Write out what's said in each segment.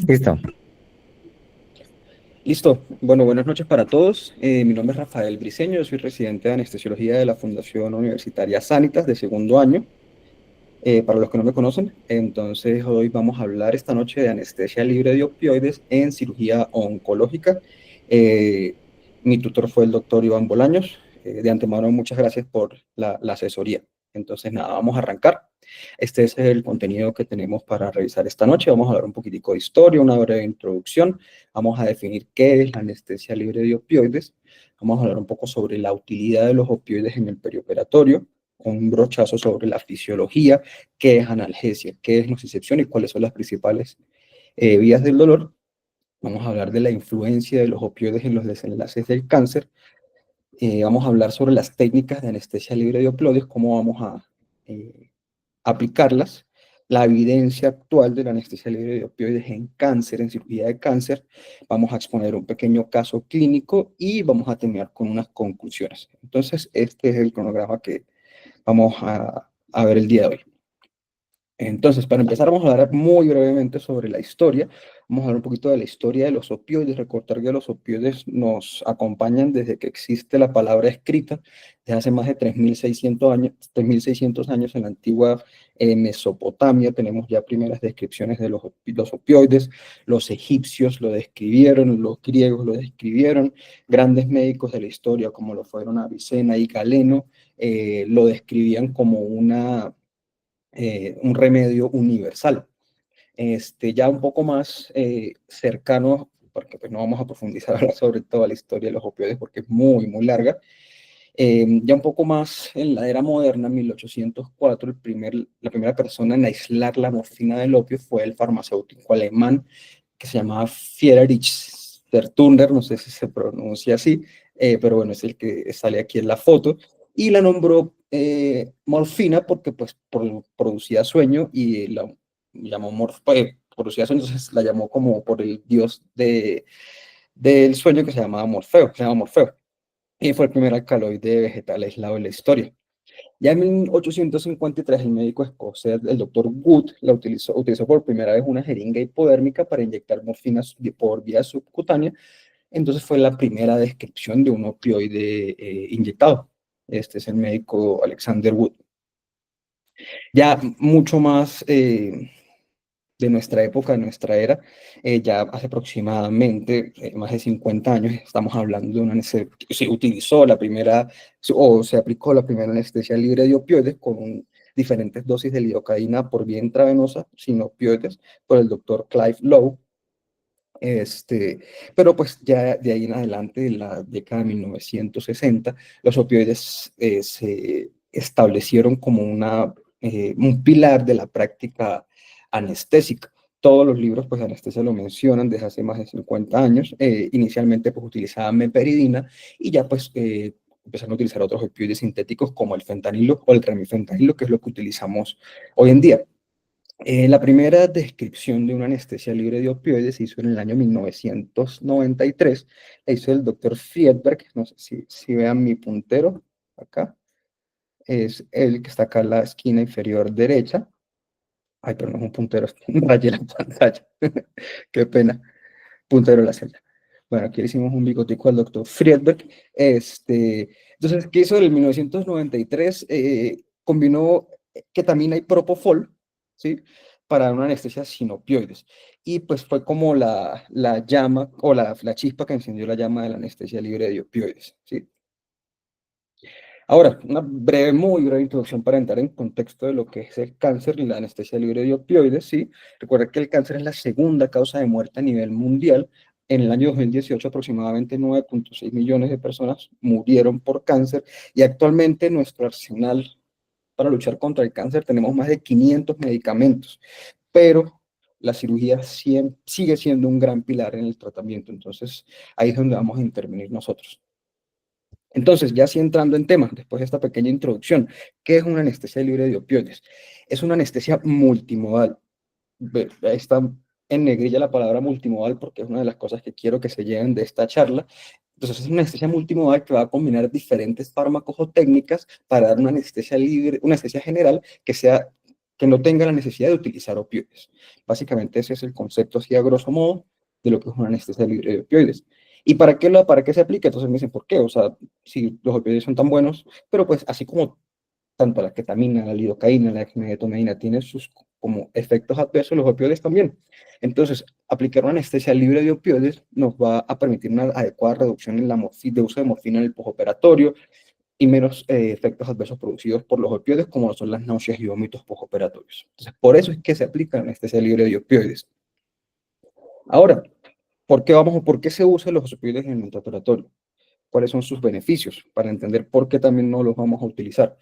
Listo. Listo. Bueno, buenas noches para todos. Mi nombre es Rafael Briceño, yo soy residente de anestesiología de la Fundación Universitaria Sanitas de segundo año. Para los que no me conocen, entonces hoy vamos a hablar esta noche de anestesia libre de opioides en cirugía oncológica. Eh, Mi tutor fue el doctor Iván Bolaños. De antemano, muchas gracias por la asesoría. Entonces, nada, vamos a arrancar. Este es el contenido que tenemos para revisar esta noche. Vamos a hablar un poquitico de historia, una breve introducción. Vamos a definir qué es la anestesia libre de opioides. Vamos a hablar un poco sobre la utilidad de los opioides en el perioperatorio, con un brochazo sobre la fisiología, qué es analgesia, qué es nocicepción y cuáles son las principales vías del dolor. Vamos a hablar de la influencia de los opioides en los desenlaces del cáncer. Vamos a hablar sobre las técnicas de anestesia libre de opioides, cómo vamos a aplicarlas, la evidencia actual de la anestesia libre de opioides en cáncer, en cirugía de cáncer. Vamos a exponer un pequeño caso clínico y vamos a terminar con unas conclusiones. Entonces, este es el cronograma que vamos a ver el día de hoy. Entonces, para empezar, vamos a hablar muy brevemente sobre la historia. Vamos a hablar un poquito de la historia de los opioides. Recordar que los opioides nos acompañan desde que existe la palabra escrita, desde hace más de 3.600 años en la antigua Mesopotamia. Tenemos ya primeras descripciones de los opioides. Los egipcios lo describieron, los griegos lo describieron. Grandes médicos de la historia, como lo fueron Avicena y Galeno, lo describían como un remedio universal. Ya un poco más cercano, porque pues no vamos a profundizar ahora sobre toda la historia de los opioides porque es muy, muy larga. Ya un poco más en la era moderna, en 1804, la primera persona en aislar la morfina del opio fue el farmacéutico alemán que se llamaba Friedrich Sertunder, no sé si se pronuncia así, pero bueno, es el que sale aquí en la foto, y la nombró morfina porque pues producía sueño y la llamó producía sueño, entonces la llamó como por el dios del sueño que se llamaba Morfeo, se llama Morfeo, y fue el primer alcaloide vegetal aislado de la historia. Ya en 1853, el médico escocés, el doctor Wood, utilizó por primera vez una jeringa hipodérmica para inyectar morfina por vía subcutánea. Entonces fue la primera descripción de un opioide inyectado. Este es el médico Alexander Wood. Ya mucho más de nuestra época, de nuestra era, ya hace aproximadamente más de 50 años, estamos hablando de una anestesia, se utilizó la primera, o se aplicó la primera anestesia libre de opioides con diferentes dosis de lidocaína por vía intravenosa, sin opioides, por el doctor Clive Lowe. Pero pues ya de ahí en adelante, en la década de 1960, los opioides se establecieron como un pilar de la práctica anestésica. Todos los libros pues, de anestesia lo mencionan desde hace más de 50 años. Inicialmente pues utilizaban meperidina y ya pues empezaron a utilizar otros opioides sintéticos como el fentanilo o el remifentanilo, que es lo que utilizamos hoy en día. La primera descripción de una anestesia libre de opioides se hizo en el año 1993. La hizo el doctor Friedberg. No sé si vean mi puntero acá. Es el que está acá en la esquina inferior derecha. Ay, pero no es un puntero, rayé la pantalla. Qué pena. Puntero de la celda. Bueno, aquí le hicimos un bigotico al doctor Friedberg. Entonces, ¿qué hizo en el 1993? Combinó ketamina y propofol, ¿sí? Para una anestesia sin opioides. Y pues fue como la llama o la chispa que encendió la llama de la anestesia libre de opioides, ¿sí? Ahora, una breve, muy breve introducción para entrar en contexto de lo que es el cáncer y la anestesia libre de opioides, ¿sí? Recuerda que el cáncer es la segunda causa de muerte a nivel mundial. En el año 2018, aproximadamente 9.6 millones de personas murieron por cáncer y actualmente en nuestro arsenal para luchar contra el cáncer tenemos más de 500 medicamentos, pero la cirugía sigue siendo un gran pilar en el tratamiento. Entonces, ahí es donde vamos a intervenir nosotros. Entonces, ya sí entrando en tema, después de esta pequeña introducción, ¿qué es una anestesia libre de opioides? Es una anestesia multimodal. Ahí está en negrilla la palabra multimodal porque es una de las cosas que quiero que se lleven de esta charla. Entonces, es una anestesia multimodal que va a combinar diferentes fármacos o técnicas para dar una anestesia libre, una anestesia general que sea que no tenga la necesidad de utilizar opioides. Básicamente ese es el concepto así a grosso modo de lo que es una anestesia libre de opioides. ¿Y para qué se aplica? Entonces me dicen, ¿por qué? O sea, si los opioides son tan buenos, pero pues así como tanto la ketamina, la lidocaína, la dexmedetomidina tienen sus como efectos adversos, los opioides también. Entonces, aplicar una anestesia libre de opioides nos va a permitir una adecuada reducción en la de uso de morfina en el postoperatorio y menos efectos adversos producidos por los opioides, como son las náuseas y vómitos postoperatorios. Entonces, por eso es que se aplica la anestesia libre de opioides. Ahora, ¿por qué se usan los opioides en el intraoperatorio? ¿Cuáles son sus beneficios? Para entender por qué también no los vamos a utilizar.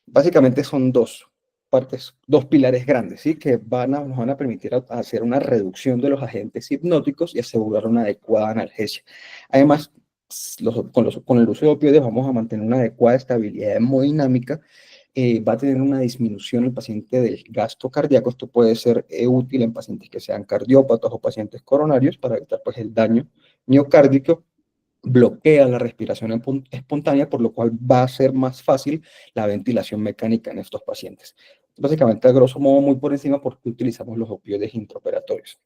Básicamente son dos partes, dos pilares grandes, ¿sí? Que nos van a permitir hacer una reducción de los agentes hipnóticos y asegurar una adecuada analgesia. Además, con el uso de opioides vamos a mantener una adecuada estabilidad hemodinámica, va a tener una disminución el paciente del gasto cardíaco. Esto puede ser útil en pacientes que sean cardiópatas o pacientes coronarios para evitar pues, el daño miocárdico. Bloquea la respiración espontánea, por lo cual va a ser más fácil la ventilación mecánica en estos pacientes. Básicamente, a grosso modo, muy por encima, porque utilizamos los opioides intraoperatorios.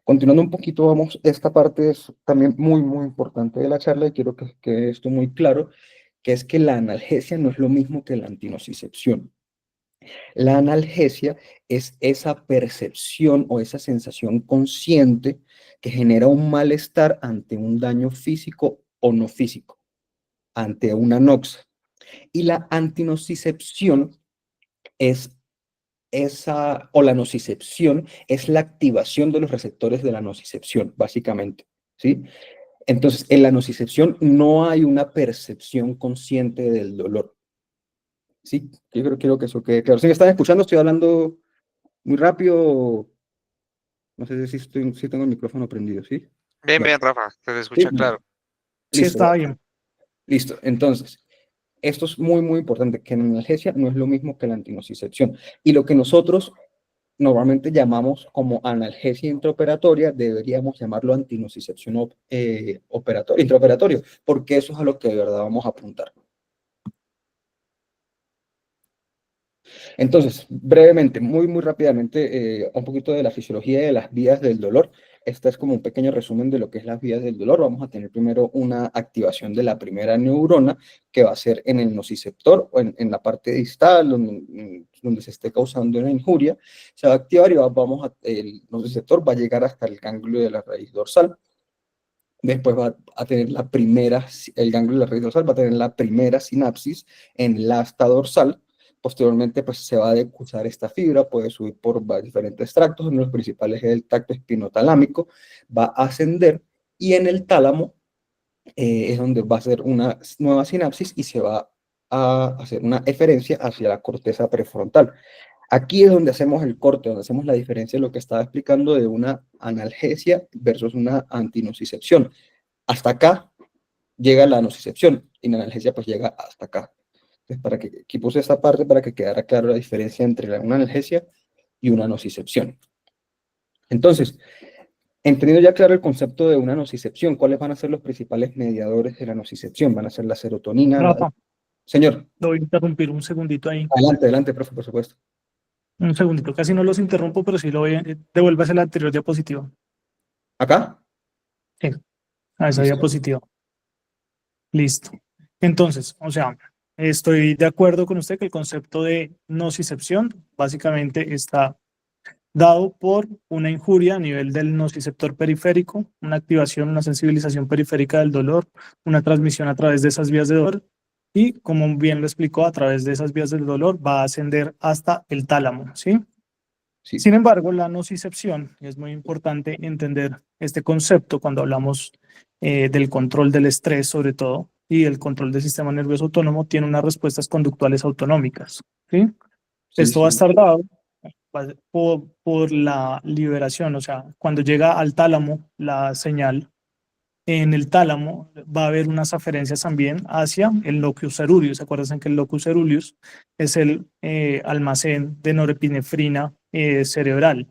Continuando un poquito, vamos, esta parte es también muy, muy importante de la charla y quiero que quede esto muy claro, que es que la analgesia no es lo mismo que la antinocicepción. La analgesia es esa percepción o esa sensación consciente que genera un malestar ante un daño físico o no físico, ante una noxa. Y la antinocicepción es o la nocicepción es la activación de los receptores de la nocicepción, básicamente, ¿sí? Entonces, en la nocicepción no hay una percepción consciente del dolor, ¿sí? Yo quiero que eso quede claro. Si me están escuchando, estoy hablando muy rápido. No sé si tengo el micrófono prendido, ¿sí? Bien, Bueno, bien, Rafa, se te sí, escucha bueno, claro. Sí, listo, está bien. listo. Entonces, esto es muy, muy importante, que la analgesia no es lo mismo que la antinocicepción. Y lo que nosotros normalmente llamamos como analgesia intraoperatoria, deberíamos llamarlo antinocicepción intraoperatorio, porque eso es a lo que de verdad vamos a apuntar. Entonces, brevemente, muy, muy rápidamente, un poquito de la fisiología de las vías del dolor. Este es como un pequeño resumen de lo que es las vías del dolor. Vamos a tener primero una activación de la primera neurona, que va a ser en el nociceptor o en la parte distal, donde se esté causando una injuria. Se va a activar y el nociceptor va a llegar hasta el ganglio de la raíz dorsal. Después va a tener el ganglio de la raíz dorsal va a tener la primera sinapsis en el asta dorsal. Posteriormente, pues se va a decusar esta fibra, puede subir por diferentes tractos, uno de los principales es el tracto espinotalámico, va a ascender y en el tálamo es donde va a ser una nueva sinapsis y se va a hacer una eferencia hacia la corteza prefrontal. Aquí es donde hacemos el corte, donde hacemos la diferencia de lo que estaba explicando de una analgesia versus una antinocicepción. Hasta acá llega la nocicepción y la analgesia pues llega hasta acá. Entonces, aquí puse esta parte para que quedara clara la diferencia entre una analgesia y una nocicepción. Entonces, entendiendo ya claro el concepto de una nocicepción, ¿cuáles van a ser los principales mediadores de la nocicepción? Van a ser la serotonina. Rafa, Señor, lo voy a interrumpir un segundito ahí. adelante, adelante, profe, por supuesto. Un segundito, casi no los interrumpo, pero sí lo voy a... Devuélvase la anterior diapositiva. ¿Acá? Sí, a esa Listo. diapositiva. Listo. Entonces, o sea, estoy de acuerdo con usted que el concepto de nocicepción básicamente está dado por una injuria a nivel del nociceptor periférico, una activación, una sensibilización periférica del dolor, una transmisión a través de esas vías de dolor y, como bien lo explicó, a través de esas vías del dolor va a ascender hasta el tálamo, ¿sí? Sí, Sin embargo, la nocicepción, es muy importante entender este concepto cuando hablamos del control del estrés, sobre todo, y el control del sistema nervioso autónomo, tiene unas respuestas conductuales autonómicas, ¿sí? sí, Esto va a sí, estar dado por la liberación, o sea, cuando llega al tálamo la señal, en el tálamo va a haber unas aferencias también hacia el locus ceruleus. ¿Se acuerdan que el locus ceruleus es el almacén de norepinefrina cerebral?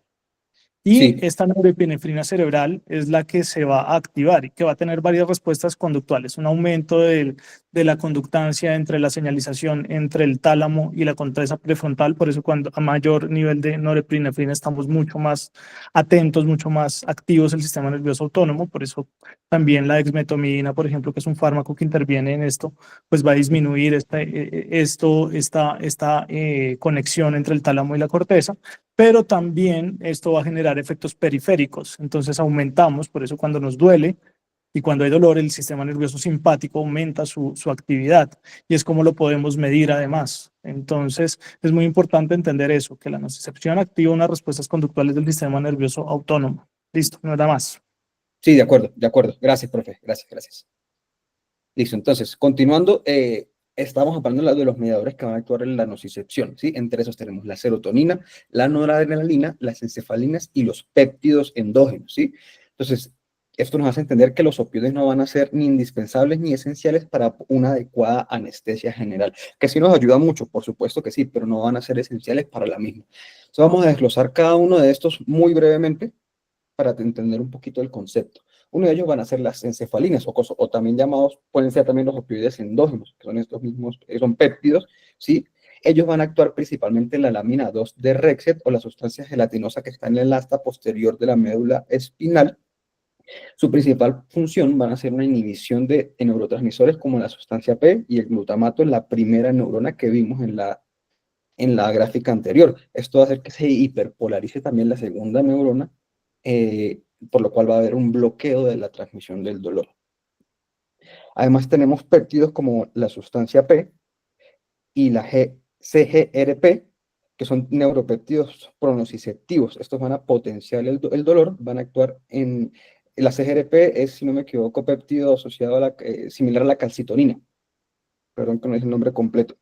Y Sí, esta norepinefrina cerebral es la que se va a activar y que va a tener varias respuestas conductuales. Un aumento de la conductancia entre la señalización entre el tálamo y la corteza prefrontal. Por eso cuando a mayor nivel de norepinefrina estamos mucho más atentos, mucho más activos el sistema nervioso autónomo. Por eso también la dexmedetomidina, por ejemplo, que es un fármaco que interviene en esto, pues va a disminuir esta conexión entre el tálamo y la corteza, pero también esto va a generar efectos periféricos. Entonces aumentamos, por eso cuando nos duele y cuando hay dolor, el sistema nervioso simpático aumenta su actividad y es como lo podemos medir además. Entonces es muy importante entender eso, que la nocicepción activa unas respuestas conductuales del sistema nervioso autónomo. Listo, no da más. sí, de acuerdo, de acuerdo. Gracias, profe. Gracias, gracias. Listo, entonces, continuando, estamos hablando de los mediadores que van a actuar en la nocicepción, ¿sí? Entre esos tenemos la serotonina, la noradrenalina, las encefalinas y los péptidos endógenos, ¿sí? Entonces, esto nos hace entender que los opioides no van a ser ni indispensables ni esenciales para una adecuada anestesia general, que sí nos ayuda mucho, por supuesto que sí, pero no van a ser esenciales para la misma. Entonces, vamos a desglosar cada uno de estos muy brevemente para entender un poquito el concepto. Uno de ellos van a ser las encefalinas, o también llamados, pueden ser también los opioides endógenos, que son estos mismos, son péptidos, ¿sí? Ellos van a actuar principalmente en la lámina 2 de Rexet o la sustancia gelatinosa que está en el asta posterior de la médula espinal. Su principal función van a ser una inhibición de neurotransmisores como la sustancia P y el glutamato en la primera neurona que vimos en la gráfica anterior. Esto va a hacer que se hiperpolarice también la segunda neurona, por lo cual va a haber un bloqueo de la transmisión del dolor. Además tenemos péptidos como la sustancia P y la CGRP, que son neuropéptidos pronociceptivos. Estos van a potenciar el dolor, van a actuar en... La CGRP es, si no me equivoco, péptido asociado a similar a la calcitonina. Perdón que no es el nombre completo.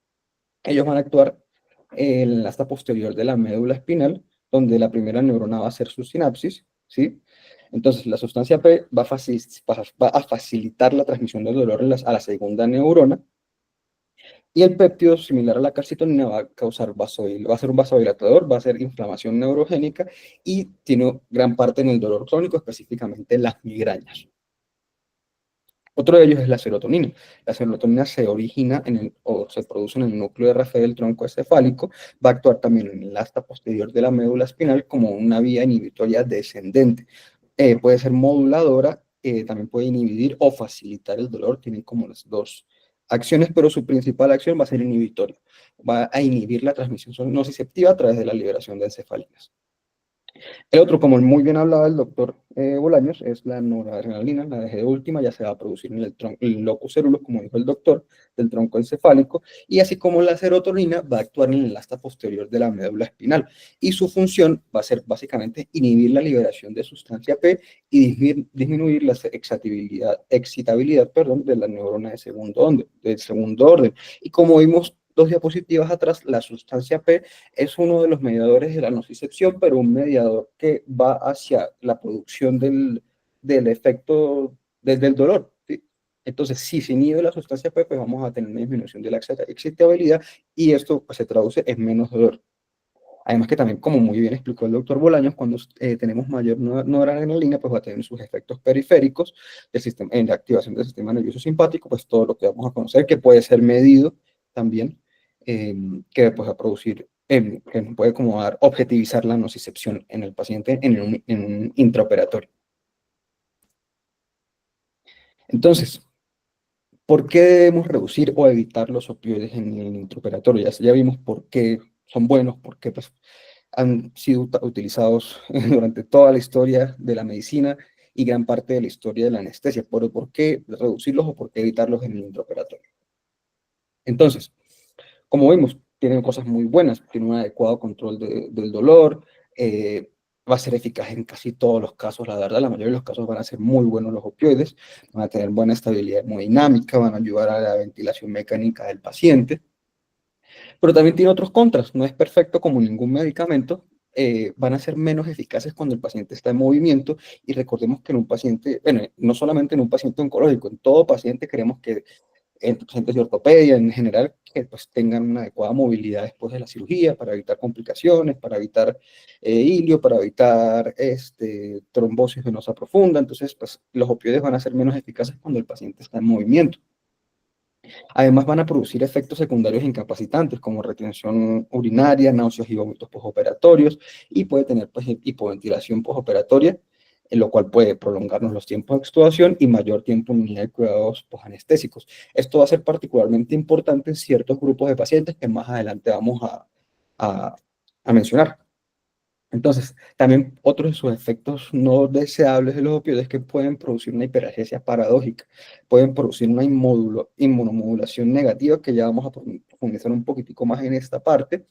Ellos van a actuar en el asta posterior de la médula espinal, donde la primera neurona va a hacer su sinapsis, ¿sí? Entonces, la sustancia P va a facilitar la transmisión del dolor a la segunda neurona, y el péptido, similar a la calcitonina, va a causar va a ser un vasodilatador, va a ser inflamación neurogénica y tiene gran parte en el dolor crónico, específicamente las migrañas. Otro de ellos es la serotonina. La serotonina se origina o se produce en el núcleo de Rafe del tronco encefálico, va a actuar también en el asta posterior de la médula espinal como una vía inhibitoria descendente. Puede ser moduladora, también puede inhibir o facilitar el dolor, tienen como las dos acciones, pero su principal acción va a ser inhibitoria. Va a inhibir la transmisión nociceptiva a través de la liberación de encefalinas. El otro, como muy bien hablaba el doctor Bolaños, es la noradrenalina, la de última, ya se va a producir en el locus ceruleus, como dijo el doctor, del tronco encefálico, y así como la serotonina va a actuar en el asta posterior de la médula espinal, y su función va a ser básicamente inhibir la liberación de sustancia P y disminuir la excitabilidad, perdón, de la neurona de segundo orden. Y como vimos dos diapositivas atrás, la sustancia P es uno de los mediadores de la nocicepción, pero un mediador que va hacia la producción del efecto del dolor, ¿sí? Entonces, si se inhibe la sustancia P, pues vamos a tener una disminución de la excitabilidad y esto pues, se traduce en menos dolor. Además que también, como muy bien explicó el doctor Bolaños, cuando tenemos mayor noradrenalina, pues va a tener sus efectos periféricos en la activación del sistema nervioso simpático, pues todo lo que vamos a conocer, que puede ser medido también, que pues, va a producir, que nos puede como dar, objetivizar la nocicepción en el paciente en un intraoperatorio. Entonces, ¿por qué debemos reducir o evitar los opioides en el intraoperatorio? Ya vimos por qué son buenos, por qué pues, han sido utilizados durante toda la historia de la medicina y gran parte de la historia de la anestesia. Pero ¿por qué reducirlos o por qué evitarlos en el intraoperatorio? Entonces, como vimos, tienen cosas muy buenas, tienen un adecuado control del dolor, va a ser eficaz en casi todos los casos, la verdad, la mayoría de los casos van a ser muy buenos los opioides, van a tener buena estabilidad hemodinámica, van a ayudar a la ventilación mecánica del paciente, pero también tiene otros contras, no es perfecto como ningún medicamento, van a ser menos eficaces cuando el paciente está en movimiento y recordemos que en un paciente, bueno, no solamente en un paciente oncológico, en todo paciente queremos que en pacientes de ortopedia en general, que pues tengan una adecuada movilidad después de la cirugía para evitar complicaciones, para evitar hilio, para evitar trombosis venosa profunda. Entonces, pues los opioides van a ser menos eficaces cuando el paciente está en movimiento. Además, van a producir efectos secundarios incapacitantes como retención urinaria, náuseas y vómitos postoperatorios, y puede tener pues, hipoventilación postoperatoria, en lo cual puede prolongarnos los tiempos de extubación y mayor tiempo en unidad de cuidados posanestésicos. Esto va a ser particularmente importante en ciertos grupos de pacientes que más adelante vamos a mencionar. Entonces, también otros de sus efectos no deseables de los opioides que pueden producir una hiperalgesia paradójica, pueden producir una inmunomodulación negativa, que ya vamos a profundizar un poquitico más en esta parte,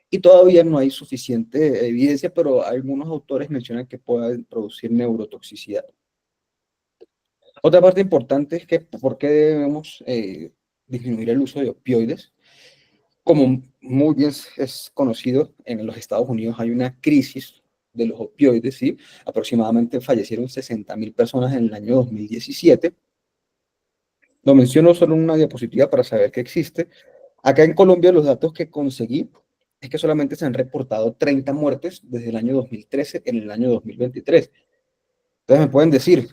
y todavía no hay suficiente evidencia, pero algunos autores mencionan que pueden producir neurotoxicidad. Otra parte importante es que por qué debemos disminuir el uso de opioides. Como muy bien es conocido, en los Estados Unidos hay una crisis de los opioides, ¿sí? Aproximadamente fallecieron 60.000 personas en el año 2017. Lo menciono solo en una diapositiva para saber que existe. Acá en Colombia los datos que conseguí es que solamente se han reportado 30 muertes desde el año 2013 en el año 2023. Entonces me pueden decir,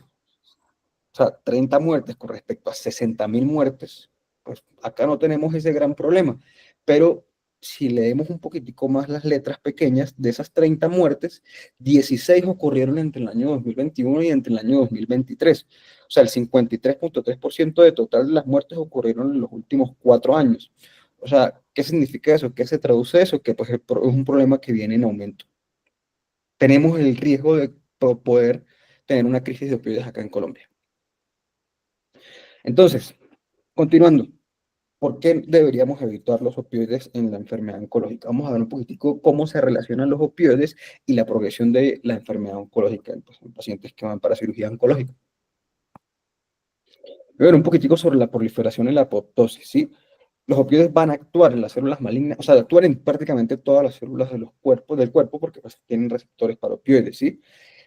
o sea, 30 muertes con respecto a 60.000 muertes, pues acá no tenemos ese gran problema. Pero si leemos un poquitico más las letras pequeñas, de esas 30 muertes, 16 ocurrieron entre el año 2021 y entre el año 2023. O sea, el 53.3% de total de las muertes ocurrieron en los últimos 4 años. O sea, ¿qué significa eso? ¿Qué se traduce eso? Que pues, es un problema que viene en aumento. Tenemos el riesgo de poder tener una crisis de opioides acá en Colombia. Entonces, continuando, ¿por qué deberíamos evitar los opioides en la enfermedad oncológica? Vamos a ver un poquitico cómo se relacionan los opioides y la progresión de la enfermedad oncológica en pacientes que van para cirugía oncológica. Voy a ver un poquitico sobre la proliferación y la apoptosis, ¿sí? Los opioides van a actuar en las células malignas, o sea, actúan en prácticamente todas las células de del cuerpo porque pues, tienen receptores para opioides, ¿sí?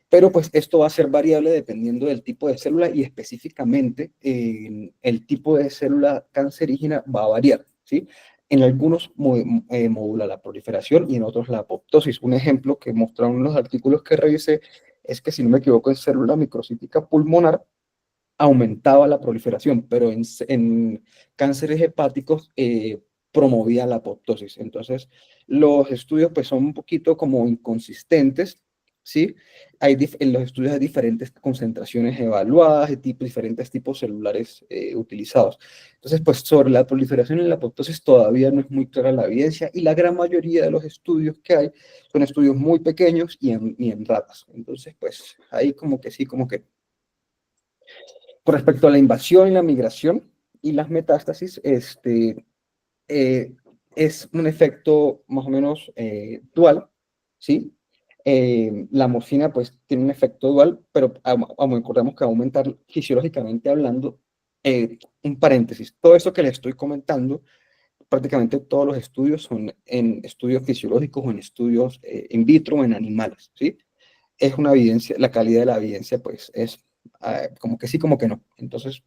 Pero pues esto va a ser variable dependiendo del tipo de célula y específicamente el tipo de célula cancerígena va a variar, ¿sí? En algunos modula la proliferación y en otros la apoptosis. Un ejemplo que mostraron los artículos que revisé es que, si no me equivoco, en célula microcítica pulmonar aumentaba la proliferación, pero en cánceres hepáticos promovía la apoptosis. Entonces, los estudios pues son un poquito como inconsistentes, ¿sí? En los estudios hay diferentes concentraciones evaluadas, diferentes tipos celulares utilizados. Entonces, pues sobre la proliferación y la apoptosis todavía no es muy clara la evidencia, y la gran mayoría de los estudios que hay son estudios muy pequeños y en ratas. Entonces, pues ahí como que sí, como que con respecto a la invasión y la migración y las metástasis, es un efecto más o menos dual, ¿sí? La morfina pues tiene un efecto dual, pero recordemos que va a aumentar fisiológicamente hablando. Un paréntesis, todo esto que les estoy comentando, prácticamente todos los estudios son en estudios fisiológicos o en estudios in vitro o en animales, ¿sí? Es una evidencia, la calidad de la evidencia pues es como que sí, como que no. Entonces,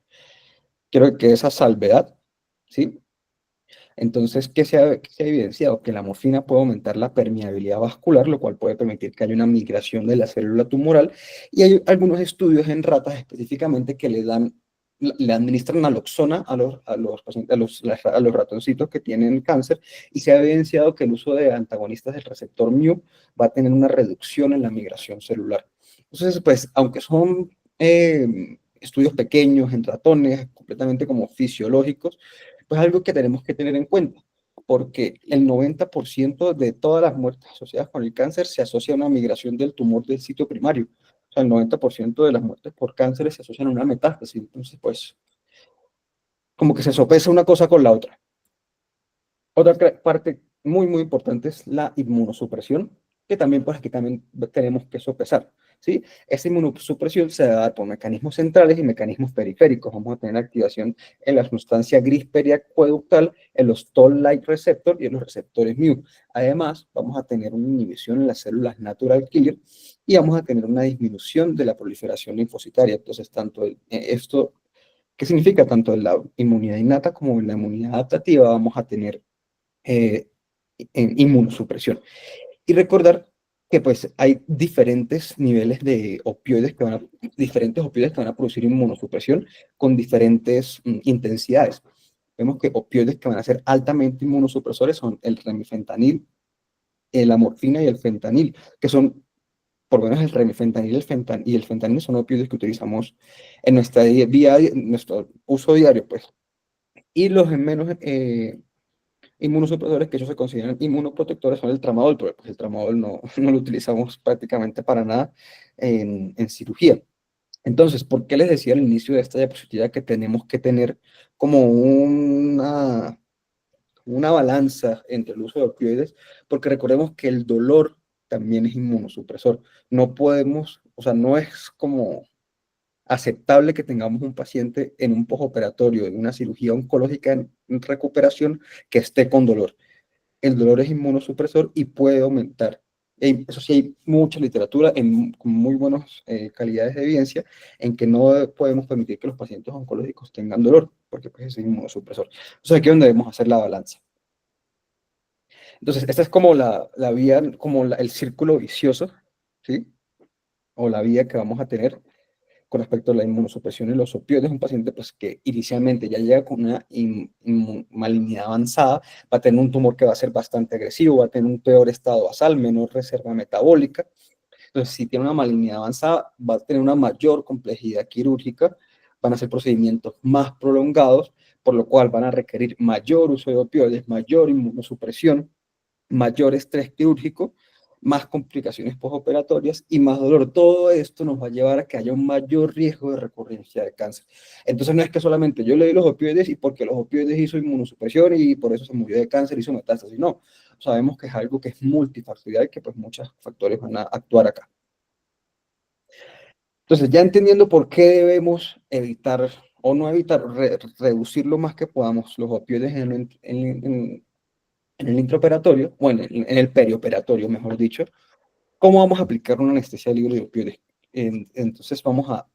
quiero que esa salvedad, ¿sí? Entonces, ¿qué se ha evidenciado? Que la morfina puede aumentar la permeabilidad vascular, lo cual puede permitir que haya una migración de la célula tumoral, y hay algunos estudios en ratas específicamente que le administran naloxona a los pacientes, a los ratoncitos que tienen cáncer, y se ha evidenciado que el uso de antagonistas del receptor mu va a tener una reducción en la migración celular. Entonces, pues, aunque son estudios pequeños en ratones, completamente como fisiológicos, pues algo que tenemos que tener en cuenta, porque el 90% de todas las muertes asociadas con el cáncer se asocia a una migración del tumor del sitio primario. O sea, el 90% de las muertes por cáncer se asocian a una metástasis. Entonces, pues, como que se sopesa una cosa con la otra. Otra parte muy, muy importante es la inmunosupresión, que también, pues, aquí también tenemos que sopesar, ¿sí? Esa inmunosupresión se va a dar por mecanismos centrales y mecanismos periféricos. Vamos a tener activación en la sustancia gris periacueductal, en los Toll-like receptor y en los receptores mu. Además, vamos a tener una inhibición en las células natural killer y vamos a tener una disminución de la proliferación linfocitaria. Entonces, esto ¿Qué significa? Tanto en la inmunidad innata como en la inmunidad adaptativa vamos a tener eh, inmunosupresión. Y recordar que pues hay diferentes niveles de opioides diferentes opioides que van a producir inmunosupresión con diferentes intensidades. Vemos que opioides que van a ser altamente inmunosupresores son el remifentanil, la morfina y el fentanil, que son, por lo menos el remifentanil y el fentanil son opioides que utilizamos en nuestro uso diario, pues. Y los menos inmunosupresores, que ellos se consideran inmunoprotectores, son el tramadol, pero pues el tramadol no, no lo utilizamos prácticamente para nada en cirugía. Entonces, ¿por qué les decía al inicio de esta diapositiva que tenemos que tener como una balanza entre el uso de opioides? Porque recordemos que el dolor también es inmunosupresor. No podemos, o sea, no es como aceptable que tengamos un paciente en un postoperatorio, en una cirugía oncológica en recuperación, que esté con dolor. El dolor es inmunosupresor y puede aumentar. Eso sí, hay mucha literatura con muy buenas calidades de evidencia en que no podemos permitir que los pacientes oncológicos tengan dolor, porque pues, es inmunosupresor. Entonces aquí es donde debemos hacer la balanza. Entonces, esta es como la vía, como el círculo vicioso, ¿sí? O la vía que vamos a tener con respecto a la inmunosupresión y los opioides. Un paciente pues, que inicialmente ya llega con una malignidad avanzada, va a tener un tumor que va a ser bastante agresivo, va a tener un peor estado basal, menor reserva metabólica. Entonces, si tiene una malignidad avanzada, va a tener una mayor complejidad quirúrgica, van a ser procedimientos más prolongados, por lo cual van a requerir mayor uso de opioides, mayor inmunosupresión, mayor estrés quirúrgico, más complicaciones postoperatorias y más dolor. Todo esto nos va a llevar a que haya un mayor riesgo de recurrencia de cáncer. Entonces no es que solamente yo le di los opioides y porque los opioides hizo inmunosupresión y por eso se murió de cáncer, hizo metástasis. No, sabemos que es algo que es multifactorial y que pues muchos factores van a actuar acá. Entonces ya entendiendo por qué debemos evitar o no evitar, reducir lo más que podamos los opioides en el intraoperatorio, bueno, en el perioperatorio, mejor dicho, ¿cómo vamos a aplicar una anestesia libre de opioides? Entonces vamos a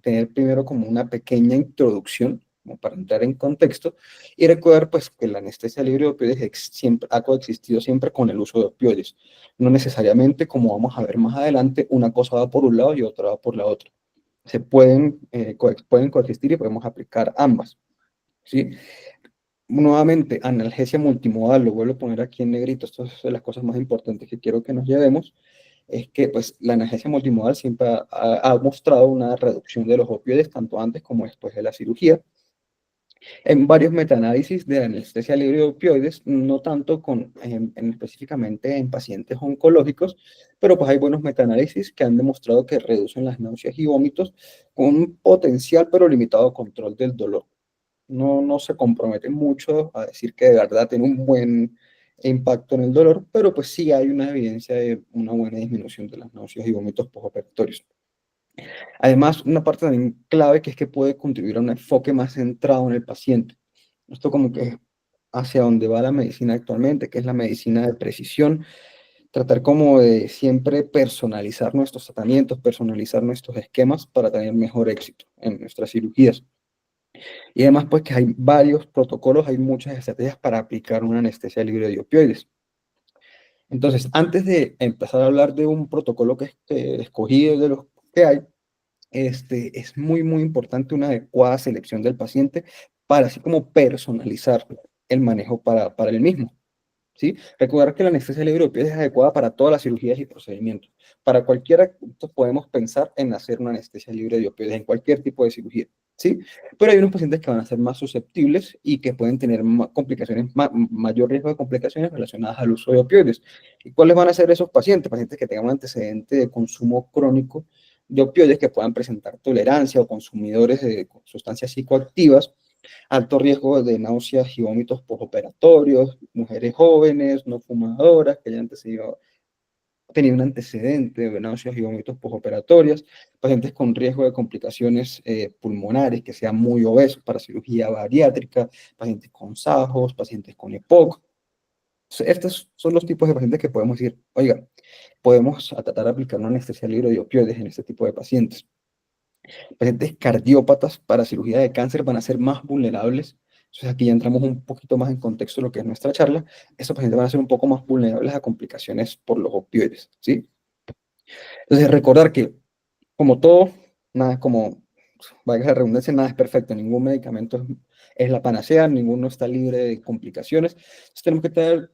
tener primero como una pequeña introducción, como para entrar en contexto, y recordar pues que la anestesia libre de opioides siempre, ha coexistido siempre con el uso de opioides. No necesariamente, como vamos a ver más adelante, una cosa va por un lado y otra va por la otra. Se pueden coexistir y podemos aplicar ambas, ¿sí? Nuevamente, analgesia multimodal, lo vuelvo a poner aquí en negrito, esto es de las cosas más importantes que quiero que nos llevemos, es que pues, la analgesia multimodal siempre ha mostrado una reducción de los opioides tanto antes como después de la cirugía. En varios metaanálisis de anestesia libre de opioides, no tanto específicamente en pacientes oncológicos, pero pues hay buenos metaanálisis que han demostrado que reducen las náuseas y vómitos con un potencial pero limitado control del dolor. No se compromete mucho a decir que de verdad tiene un buen impacto en el dolor, pero pues sí hay una evidencia de una buena disminución de las náuseas y vómitos postoperatorios. Además, una parte también clave que es que puede contribuir a un enfoque más centrado en el paciente. Esto como que hacia donde va la medicina actualmente, que es la medicina de precisión, tratar como de siempre personalizar nuestros tratamientos, personalizar nuestros esquemas para tener mejor éxito en nuestras cirugías. Y además, pues que hay varios protocolos, hay muchas estrategias para aplicar una anestesia libre de opioides. Entonces, antes de empezar a hablar de un protocolo que escogí de los que hay, es muy importante una adecuada selección del paciente para así como personalizar el manejo para el mismo. ¿Sí? Recordar que la anestesia libre de opioides es adecuada para todas las cirugías y procedimientos. Para cualquiera podemos pensar en hacer una anestesia libre de opioides en cualquier tipo de cirugía, ¿sí? Pero hay unos pacientes que van a ser más susceptibles y que pueden tener complicaciones, mayor riesgo de complicaciones relacionadas al uso de opioides. ¿Y cuáles van a ser esos pacientes? Pacientes que tengan un antecedente de consumo crónico de opioides, que puedan presentar tolerancia o consumidores de sustancias psicoactivas, alto riesgo de náuseas y vómitos postoperatorios, mujeres jóvenes, no fumadoras, que hayan tenido un antecedente de náuseas y vómitos postoperatorios, pacientes con riesgo de complicaciones pulmonares, que sean muy obesos para cirugía bariátrica, pacientes con SAJOS, pacientes con EPOC. Estos son los tipos de pacientes que podemos decir, oiga, podemos tratar de aplicar una anestesia libre de opioides en este tipo de pacientes. Pacientes cardiópatas para cirugía de cáncer van a ser más vulnerables. Entonces aquí ya entramos un poquito más en contexto de lo que es nuestra charla. Estos pacientes van a ser un poco más vulnerables a complicaciones por los opioides, ¿sí? Entonces recordar que, como todo, nada, como, valga la redundancia, nada es perfecto. Ningún medicamento es la panacea, ninguno está libre de complicaciones. Entonces tenemos que tener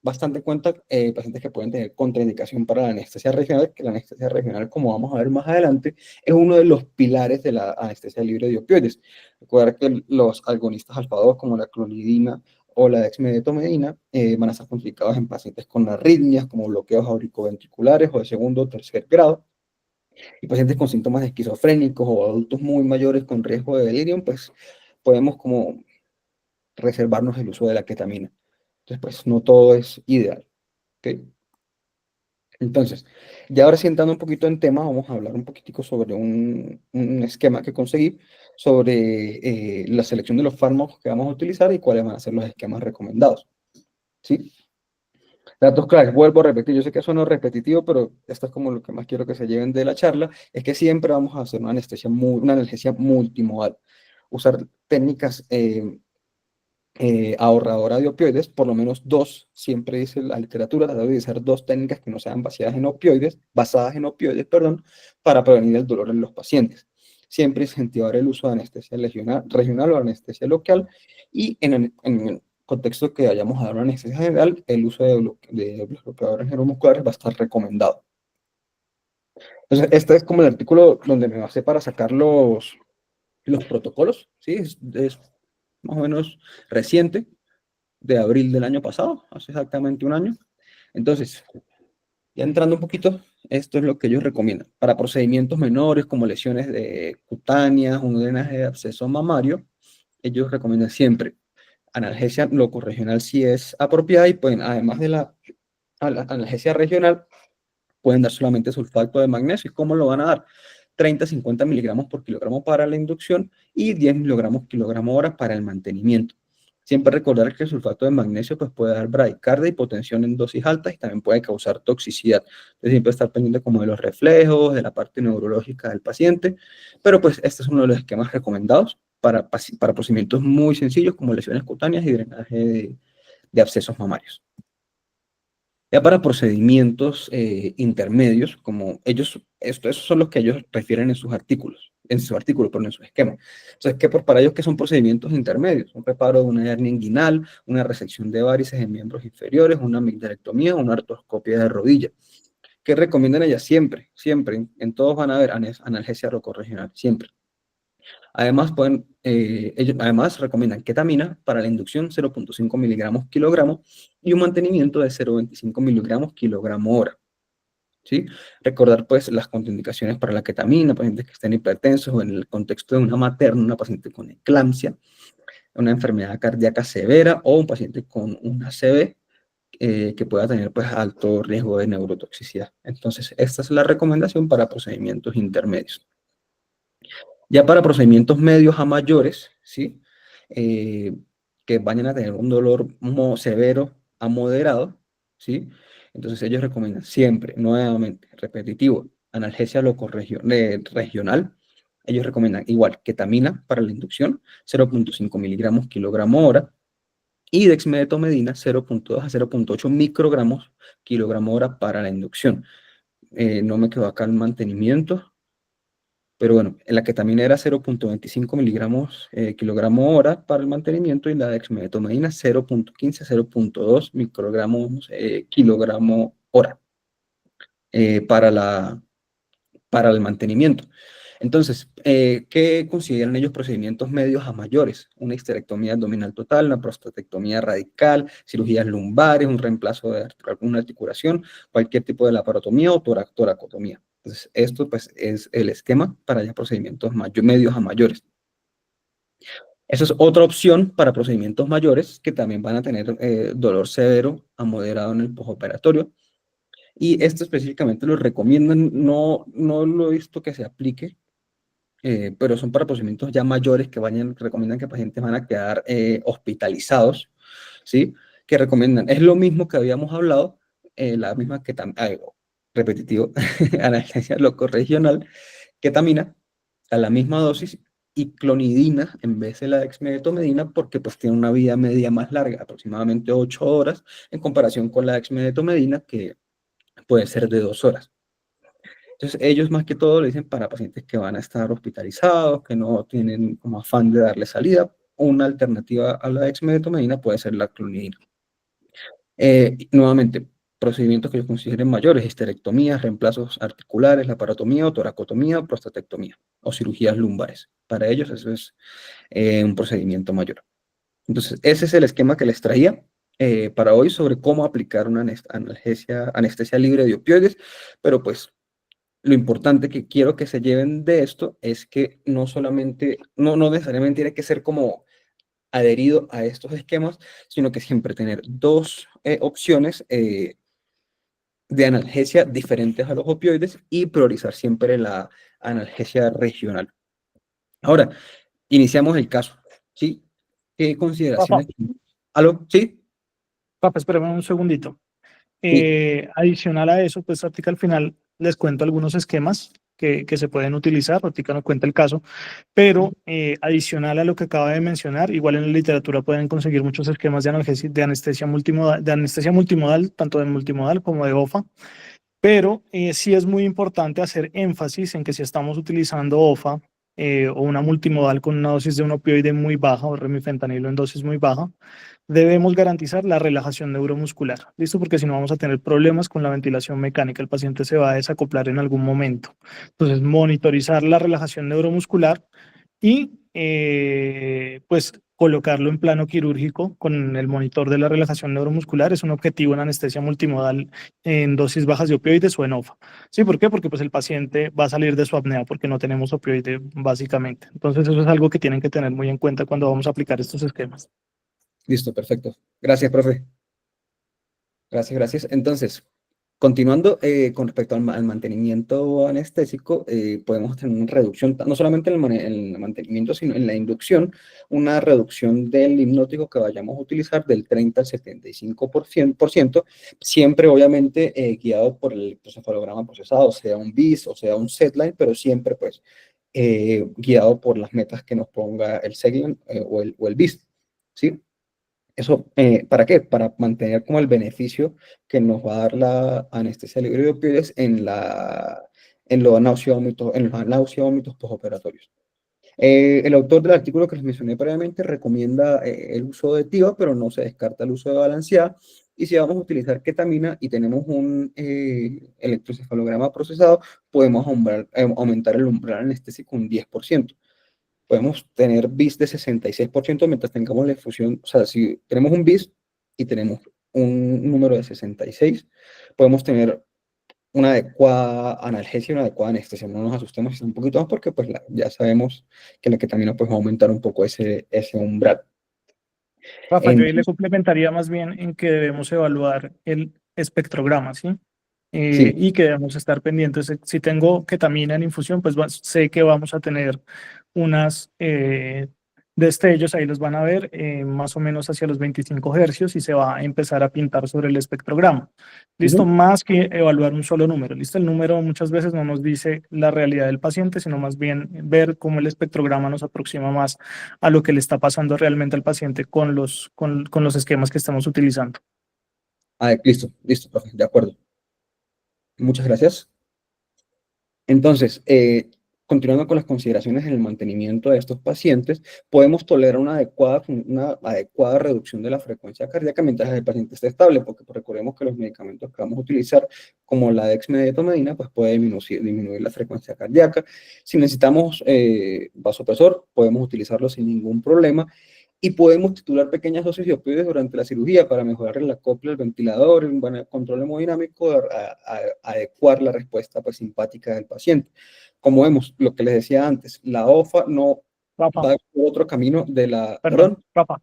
bastante en cuenta pacientes que pueden tener contraindicación para la anestesia regional, que la anestesia regional, como vamos a ver más adelante, es uno de los pilares de la anestesia libre de opioides. Recuerda que los agonistas alfa 2 como la clonidina o la dexmedetomidina van a estar complicados en pacientes con arritmias, como bloqueos auriculoventriculares o de segundo o tercer grado, y pacientes con síntomas esquizofrénicos o adultos muy mayores con riesgo de delirium, pues podemos como reservarnos el uso de la ketamina. Entonces, pues no todo es ideal. ¿Ok? Entonces, ya ahora sí entrando un poquito en tema, vamos a hablar un poquitico sobre un esquema que conseguí sobre la selección de los fármacos que vamos a utilizar y cuáles van a ser los esquemas recomendados. ¿Sí? Datos claves, vuelvo a repetir, yo sé que suena repetitivo, pero esto es como lo que más quiero que se lleven de la charla, es que siempre vamos a hacer una analgesia multimodal. Usar técnicas ahorradora de opioides, por lo menos dos, siempre dice la literatura, tratar de utilizar dos técnicas que no sean basadas en opioides, perdón, para prevenir el dolor en los pacientes. Siempre incentivar el uso de anestesia regional o anestesia local y en el contexto que vayamos a dar una anestesia general, el uso de bloqueadores neuromusculares va a estar recomendado. Entonces, este es como el artículo donde me basé para sacar los protocolos, ¿sí? Es más o menos reciente, de abril del año pasado, hace exactamente un año. Entonces, ya entrando un poquito, esto es lo que ellos recomiendan. Para procedimientos menores como lesiones de cutáneas, un drenaje de absceso mamario, ellos recomiendan siempre analgesia locorregional si es apropiada y pueden, además de la analgesia regional, pueden dar solamente sulfato de magnesio. ¿Y cómo lo van a dar? 30-50 miligramos por kilogramo para la inducción y 10 miligramos kilogramo hora para el mantenimiento. Siempre recordar que el sulfato de magnesio pues, puede dar bradicardia, hipotensión en dosis altas y también puede causar toxicidad. Entonces siempre estar pendiente como de los reflejos, de la parte neurológica del paciente, pero pues este es uno de los esquemas recomendados para procedimientos muy sencillos como lesiones cutáneas y drenaje de abscesos mamarios. Ya para procedimientos intermedios, como esos son los que ellos refieren en su artículo, pero en su esquema. Entonces, para ellos, ¿qué son procedimientos intermedios? Un preparo de una hernia inguinal, una resección de varices en miembros inferiores, una amigdalectomía, una artroscopia de rodilla. ¿Qué recomiendan ellas? Siempre, siempre, en todos van a haber analgesia rocorregional, siempre. Además, ellos además recomiendan ketamina para la inducción 0.5 miligramos kilogramo y un mantenimiento de 0.25 miligramos kilogramo hora. ¿Sí? Recordar pues las contraindicaciones para la ketamina, pacientes que estén hipertensos o en el contexto de una materna, una paciente con eclampsia, una enfermedad cardíaca severa o un paciente con una CB que pueda tener pues alto riesgo de neurotoxicidad. Entonces, esta es la recomendación para procedimientos intermedios. Ya para procedimientos medios a mayores, ¿sí? Que vayan a tener un dolor severo a moderado, ¿sí? Entonces ellos recomiendan siempre, nuevamente, repetitivo, analgesia regional. Ellos recomiendan igual ketamina para la inducción, 0.5 miligramos kilogramo hora, y dexmedetomidina 0.2 a 0.8 microgramos kilogramo hora para la inducción. No me quedó acá el mantenimiento, pero bueno, en la ketamina era 0.25 miligramos kilogramo hora para el mantenimiento y la dexmedetomidina 0.15 a 0.2 microgramos kilogramo hora para el mantenimiento. Entonces, ¿qué consideran ellos procedimientos medios a mayores? Una histerectomía abdominal total, una prostatectomía radical, cirugías lumbares, un reemplazo de alguna articulación, cualquier tipo de laparotomía o toracotomía. Entonces, esto pues, es el esquema para ya procedimientos medios a mayores. Esa es otra opción para procedimientos mayores que también van a tener dolor severo a moderado en el postoperatorio. Y esto específicamente lo recomiendan, no lo he visto que se aplique, pero son para procedimientos ya mayores que recomiendan que pacientes van a quedar hospitalizados, ¿sí? Que recomiendan, es lo mismo que habíamos hablado, la misma que repetitivo, analgesia locorregional, ketamina, a la misma dosis y clonidina en vez de la dexmedetomidina porque pues tiene una vida media más larga, aproximadamente 8 horas, en comparación con la dexmedetomidina que puede ser de 2 horas. Entonces, ellos más que todo lo dicen para pacientes que van a estar hospitalizados, que no tienen como afán de darle salida. Una alternativa a la dexmedetomidina puede ser la clonidina. Nuevamente, procedimientos que ellos consideren mayores, histerectomías, reemplazos articulares, laparotomía o toracotomía, prostatectomía o cirugías lumbares. Para ellos eso es un procedimiento mayor. Entonces, ese es el esquema que les traía para hoy sobre cómo aplicar una anestesia libre de opioides, pero pues lo importante que quiero que se lleven de esto es que no solamente, no necesariamente tiene que ser como adherido a estos esquemas, sino que siempre tener dos opciones de analgesia diferentes a los opioides y priorizar siempre la analgesia regional. Ahora, iniciamos el caso, ¿sí? ¿Qué Rafa, consideraciones? ¿Aló? ¿Sí? Rafa, espérame un segundito. Sí. Adicional a eso, pues Ática al final les cuento algunos esquemas que se pueden utilizar, Ática no cuenta el caso, pero adicional a lo que acaba de mencionar, igual en la literatura pueden conseguir muchos esquemas de analgesia, de anestesia multimodal, tanto de multimodal como de OFA, pero sí es muy importante hacer énfasis en que si estamos utilizando OFA o una multimodal con una dosis de un opioide muy baja o remifentanilo en dosis muy baja, debemos garantizar la relajación neuromuscular. ¿Listo? Porque si no vamos a tener problemas con la ventilación mecánica. El paciente se va a desacoplar en algún momento. Entonces, monitorizar la relajación neuromuscular y pues colocarlo en plano quirúrgico con el monitor de la relajación neuromuscular es un objetivo en anestesia multimodal en dosis bajas de opioides o en OFA. ¿Sí? ¿Por qué? Porque pues el paciente va a salir de su apnea porque no tenemos opioide básicamente. Entonces eso es algo que tienen que tener muy en cuenta cuando vamos a aplicar estos esquemas. Listo, perfecto. Gracias, profe. Gracias, gracias. Entonces, continuando con respecto al mantenimiento anestésico, podemos tener una reducción, no solamente en el mantenimiento, sino en la inducción, una reducción del hipnótico que vayamos a utilizar del 30 al 75%, siempre obviamente guiado por el electrocefalograma procesado, sea un BIS o sea un setline, pero siempre pues guiado por las metas que nos ponga el setline o el BIS, ¿sí? Eso, ¿para qué? Para mantener como el beneficio que nos va a dar la anestesia libre de opioides en los náusea-vómitos postoperatorios. El autor del artículo que les mencioné previamente recomienda el uso de TIVA, pero no se descarta el uso de balanceada. Y si vamos a utilizar ketamina y tenemos un electrocefalograma procesado, podemos aumentar el umbral anestésico un 10%. Podemos tener bis de 66% mientras tengamos la infusión. O sea, si tenemos un bis y tenemos un número de 66, podemos tener una adecuada analgesia y una adecuada anestesia. No nos asustemos un poquito más porque pues ya sabemos que la ketamina pues va a aumentar un poco ese umbral. Rafa, yo ahí le Entonces, complementaría más bien en que debemos evaluar el espectrograma, ¿sí? sí. Y que debemos estar pendientes. Si tengo ketamina en infusión, pues sé que vamos a tener unas destellos, ahí los van a ver, más o menos hacia los 25 hercios y se va a empezar a pintar sobre el espectrograma. ¿Listo? Ujú. Más que evaluar un solo número. ¿Listo? El número muchas veces no nos dice la realidad del paciente, sino más bien ver cómo el espectrograma nos aproxima más a lo que le está pasando realmente al paciente con los esquemas que estamos utilizando. Listo, listo, profe, de acuerdo. Muchas gracias. Entonces, continuando con las consideraciones en el mantenimiento de estos pacientes, podemos tolerar una adecuada reducción de la frecuencia cardíaca mientras el paciente esté estable, porque pues, recordemos que los medicamentos que vamos a utilizar, como la dexmedetomidina, pues puede disminuir la frecuencia cardíaca. Si necesitamos vasopresor, podemos utilizarlo sin ningún problema y podemos titular pequeñas dosis de opioides durante la cirugía para mejorar el acople del ventilador, un buen control hemodinámico, adecuar la respuesta pues, simpática del paciente. Como vemos, lo que les decía antes, la OFA no Rafa, va por otro camino de la... perdón, ¿Perdón? Rafa,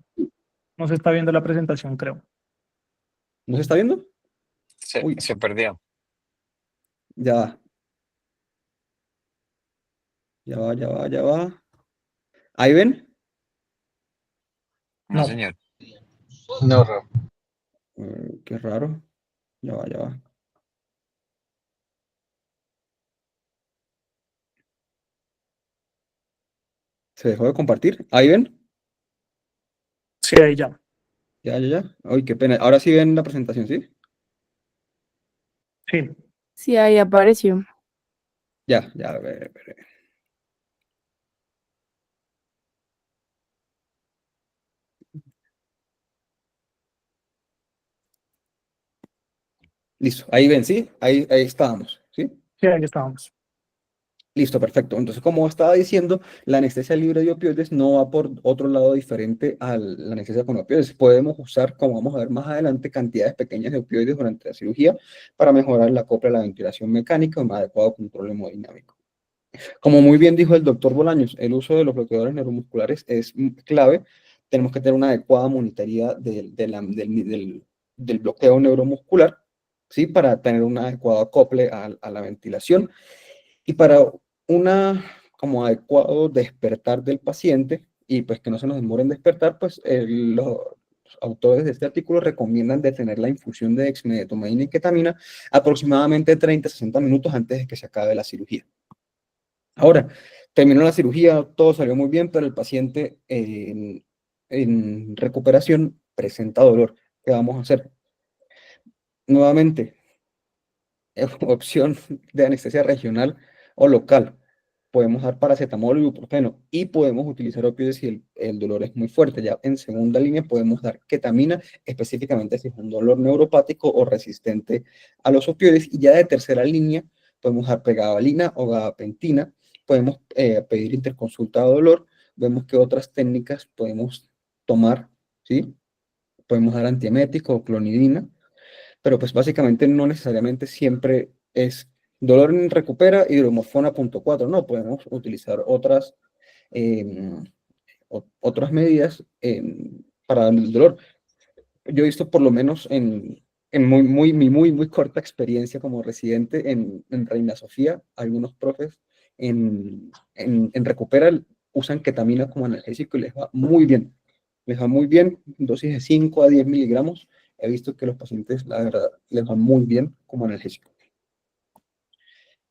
no se está viendo la presentación, creo. ¿No se está viendo? Se, Uy, se perdió. ya va, ya va, ya va, ya va. ¿Ahí ven? No, No, señor. No, Rafa. Qué raro. Ya va, ya va. ¿Se dejó de compartir? ¿Ahí ven? Sí, ahí ya. Ya. Ay, qué pena. Ahora sí ven la presentación, ¿sí? Sí. Sí, ahí apareció. Ya, a ver. Listo, ahí ven, ¿sí? Ahí estábamos, ¿sí? Sí, ahí estábamos. Listo, perfecto. Entonces, como estaba diciendo, la anestesia libre de opioides no va por otro lado diferente a la anestesia con opioides. Podemos usar, como vamos a ver más adelante, cantidades pequeñas de opioides durante la cirugía para mejorar la acopla a la ventilación mecánica y un adecuado control hemodinámico. Como muy bien dijo el doctor Bolaños, el uso de los bloqueadores neuromusculares es clave. Tenemos que tener una adecuada monitoría del bloqueo neuromuscular, ¿sí? Para tener un adecuado acople a la ventilación y para una como adecuado despertar del paciente y pues que no se nos demore en despertar, pues los autores de este artículo recomiendan detener la infusión de dexmedetomidina y ketamina aproximadamente 30-60 minutos antes de que se acabe la cirugía. Ahora, terminó la cirugía, todo salió muy bien, pero el paciente en recuperación presenta dolor. ¿Qué vamos a hacer? Nuevamente, opción de anestesia regional o local. Podemos dar paracetamol o ibuprofeno y podemos utilizar opioides si el dolor es muy fuerte. Ya en segunda línea podemos dar ketamina, específicamente si es un dolor neuropático o resistente a los opioides. Y ya de tercera línea podemos dar pregabalina o gabapentina. Podemos pedir interconsulta de dolor. Vemos que otras técnicas podemos tomar, ¿sí? Podemos dar antiemético o clonidina, pero pues básicamente no necesariamente siempre es dolor en recupera hidromorfona .4, no, podemos utilizar em, otras medidas para el dolor. Yo he visto por lo menos en mi muy corta experiencia como residente en Reina Sofía, algunos profes en recupera usan ketamina como analgésico y les va muy bien. Les va muy bien, dosis de 5 a 10 miligramos. He visto que los pacientes, la verdad, les va muy bien como analgésico.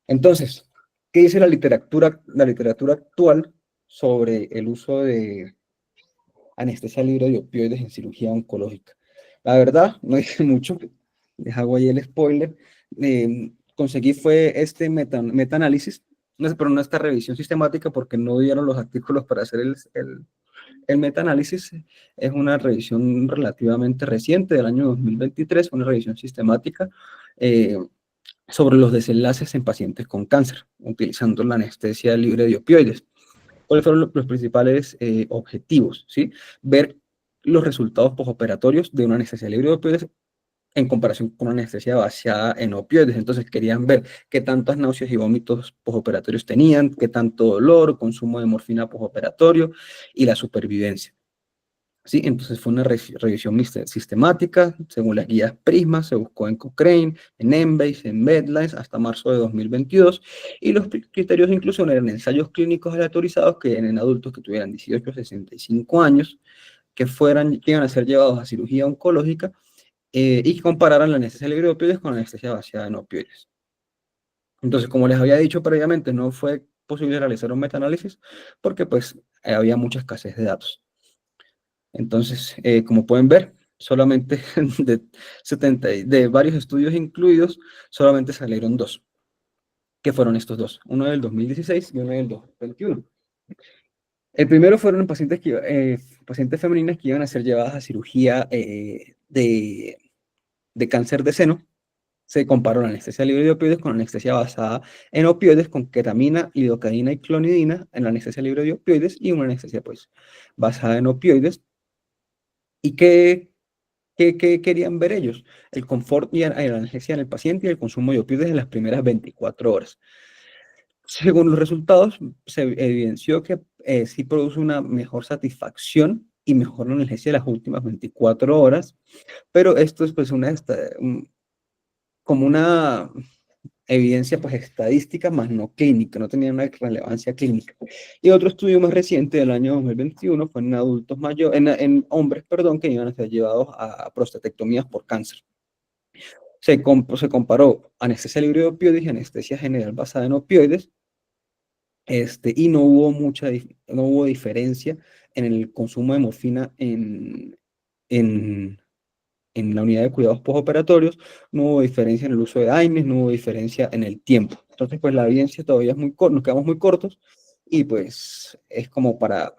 Entonces, ¿qué dice la literatura actual sobre el uso de anestesia libre de opioides en cirugía oncológica? La verdad, no dice mucho, les hago ahí el spoiler. Conseguí fue este meta-análisis, pero no esta revisión sistemática porque no dieron los artículos para hacer el meta-análisis. Es una revisión relativamente reciente del año 2023, una revisión sistemática sobre los desenlaces en pacientes con cáncer, utilizando la anestesia libre de opioides. ¿Cuáles fueron los principales objetivos? ¿Sí? Ver los resultados postoperatorios de una anestesia libre de opioides en comparación con una anestesia basada en opioides. Entonces querían ver qué tantas náuseas y vómitos postoperatorios tenían, qué tanto dolor, consumo de morfina postoperatorio y la supervivencia. ¿Sí? Entonces fue una revisión sistemática, según las guías Prisma, se buscó en Cochrane, en Embase, en Medlines, hasta marzo de 2022, y los criterios de inclusión eran ensayos clínicos aleatorizados que en adultos que tuvieran 18 a 65 años, que iban a ser llevados a cirugía oncológica, y que compararan la anestesia libre de opioides con la anestesia basada en opioides. Entonces, como les había dicho previamente, no fue posible realizar un metaanálisis porque pues había mucha escasez de datos. Entonces, como pueden ver, solamente de varios estudios incluidos, solamente salieron dos, que fueron estos dos, uno del 2016 y uno del 2021. El primero fueron pacientes femeninas que iban a ser llevadas a cirugía de cáncer de seno. Se comparó la anestesia libre de opioides con la anestesia basada en opioides, con ketamina, lidocaína y clonidina en la anestesia libre de opioides y una anestesia pues basada en opioides. ¿Y qué querían ver ellos? El confort y la analgesia en el paciente y el consumo de opioides en las primeras 24 horas. Según los resultados, se evidenció que sí produce una mejor satisfacción y mejor analgesia en las últimas 24 horas, pero esto es pues como una evidencia pues estadística más no clínica, no tenía una relevancia clínica. Y otro estudio más reciente del año 2021 fue en adultos mayores, en hombres, perdón, que iban a ser llevados a prostatectomías por cáncer. Se comparó anestesia libre de opioides y anestesia general basada en opioides, y no hubo no hubo diferencia en el consumo de morfina en la unidad de cuidados postoperatorios, no hubo diferencia en el uso de AINES, no hubo diferencia en el tiempo. Entonces, pues la evidencia todavía es muy corta, nos quedamos muy cortos y pues es como la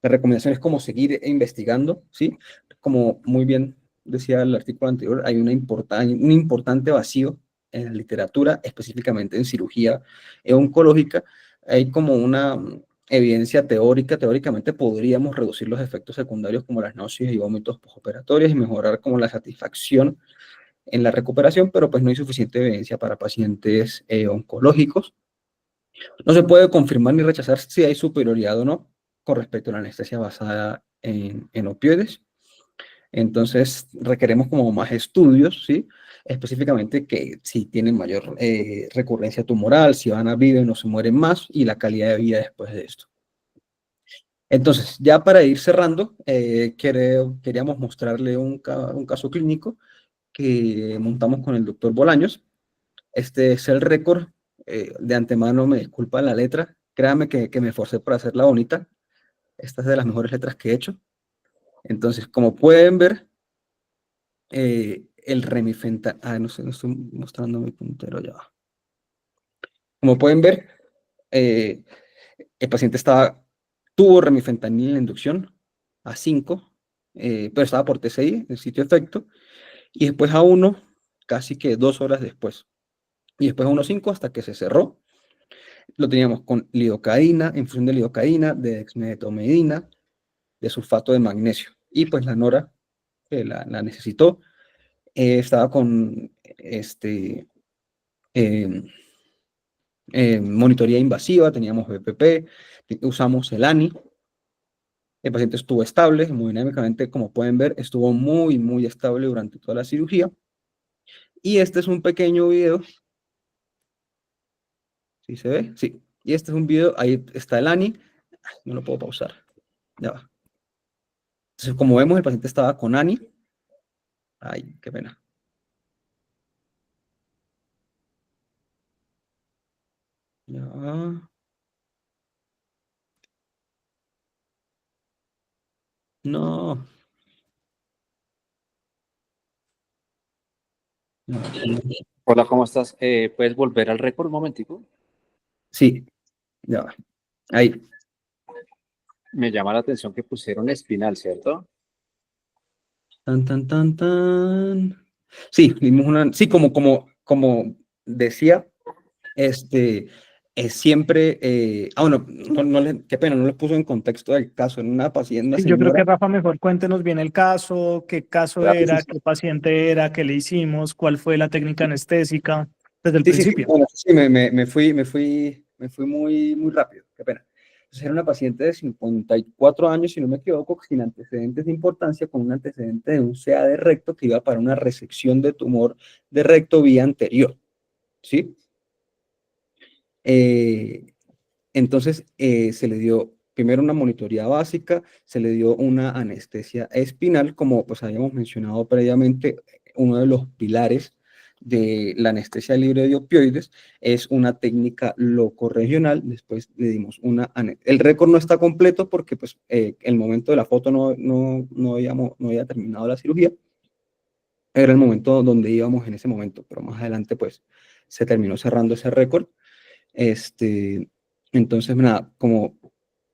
recomendación es como seguir investigando, ¿sí? Como muy bien decía el artículo anterior, hay un importante vacío en la literatura, específicamente en cirugía oncológica. Hay como una evidencia teórica, teóricamente podríamos reducir los efectos secundarios como las náuseas y vómitos postoperatorios y mejorar como la satisfacción en la recuperación, pero pues no hay suficiente evidencia para pacientes oncológicos. No se puede confirmar ni rechazar si hay superioridad o no con respecto a la anestesia basada en opioides. Entonces, requeremos como más estudios, ¿sí? Específicamente que si tienen mayor recurrencia tumoral, si van a vivir no se mueren más y la calidad de vida después de esto. Entonces, ya para ir cerrando, queríamos mostrarle un caso clínico que montamos con el doctor Bolaños. Este es el récord. De antemano me disculpa la letra. Créame que me esforcé para hacerla bonita. Esta es de las mejores letras que he hecho. Entonces, como pueden ver, el remifentanil... no sé, no estoy mostrando mi puntero ya. Como pueden ver, el paciente tuvo remifentanil en la inducción a 5, pero estaba por TCI, el sitio efecto, y después a 1, casi que 2 horas después. Y después a 1.5 hasta que se cerró. Lo teníamos con lidocaína, infusión de lidocaína, de dexmedetomidina, de sulfato de magnesio. Y pues la Nora, que la necesitó, estaba con monitoría invasiva, teníamos BPP, usamos el ANI. El paciente estuvo estable, hemodinámicamente, como pueden ver, estuvo muy, muy estable durante toda la cirugía. Y este es un pequeño video. ¿Sí se ve? Sí. Y este es un video, ahí está el ANI. No lo puedo pausar. Ya va. Entonces, como vemos, el paciente estaba con ANI. Ay, qué pena. Ya va. No. Hola, ¿cómo estás? ¿Puedes volver al récord un momentico? Sí, ya va. Ahí. Me llama la atención que pusieron espinal, ¿cierto? Tan, tan, tan, tan. Sí, dimos sí, como decía, es siempre, bueno, qué pena, no les puso en contexto del caso, en una paciente, una Sí, yo creo señora. que Rafa, mejor cuéntenos bien el caso, qué caso era, qué paciente era, qué le hicimos, cuál fue la técnica anestésica desde el Sí, sí, sí, principio. bueno, sí, me fui muy, muy rápido, qué pena. Entonces era una paciente de 54 años, si no me equivoco, sin antecedentes de importancia, con un antecedente de un CA de recto que iba para una resección de tumor de recto vía anterior, ¿sí? Entonces se le dio primero una monitoría básica, se le dio una anestesia espinal, como pues habíamos mencionado previamente, uno de los pilares de la anestesia libre de opioides es una técnica locorregional. Después le dimos el récord no está completo porque pues el momento de la foto no había terminado la cirugía. Era el momento donde íbamos en ese momento, pero más adelante pues se terminó cerrando ese récord. Entonces, nada, como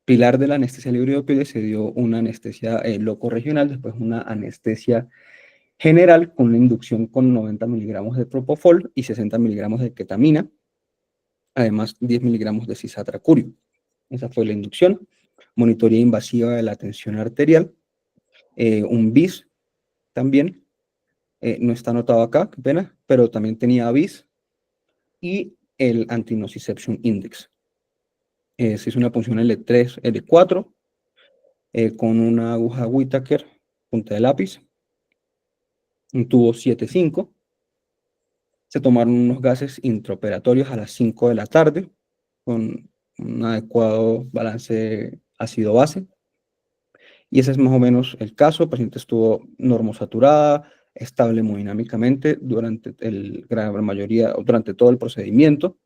pilar de la anestesia libre de opioides se dio una anestesia locorregional, después una anestesia general con una inducción con 90 miligramos de propofol y 60 miligramos de ketamina, además 10 miligramos de cisatracurio. Esa fue la inducción. Monitoría invasiva de la tensión arterial, un BIS también, no está anotado acá, qué pena, pero también tenía BIS y el antinociception index. Se hizo una punción L3, L4, con una aguja Whittaker, punta de lápiz, un tubo 7.5. Se tomaron unos gases intraoperatorios a las 5 de la tarde, con un adecuado balance ácido-base. Y ese es más o menos el caso. El paciente estuvo normosaturada, estable hemodinámicamente durante durante todo el procedimiento.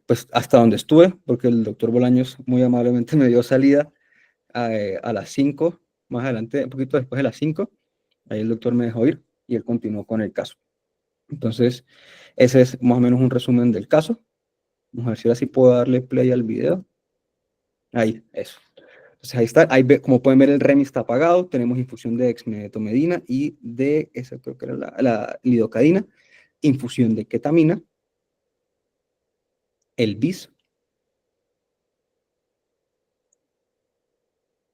Pues hasta donde estuve, porque el doctor Bolaños muy amablemente me dio salida a las 5, más adelante, un poquito después de las 5, ahí el doctor me dejó ir y él continuó con el caso. Entonces, ese es más o menos un resumen del caso. Vamos a ver si ahora sí puedo darle play al video. Ahí, eso. Entonces ahí está, como pueden ver el REMI está apagado, tenemos infusión de dexmedetomidina y de, esa creo que era la lidocaína, infusión de ketamina, el BIS,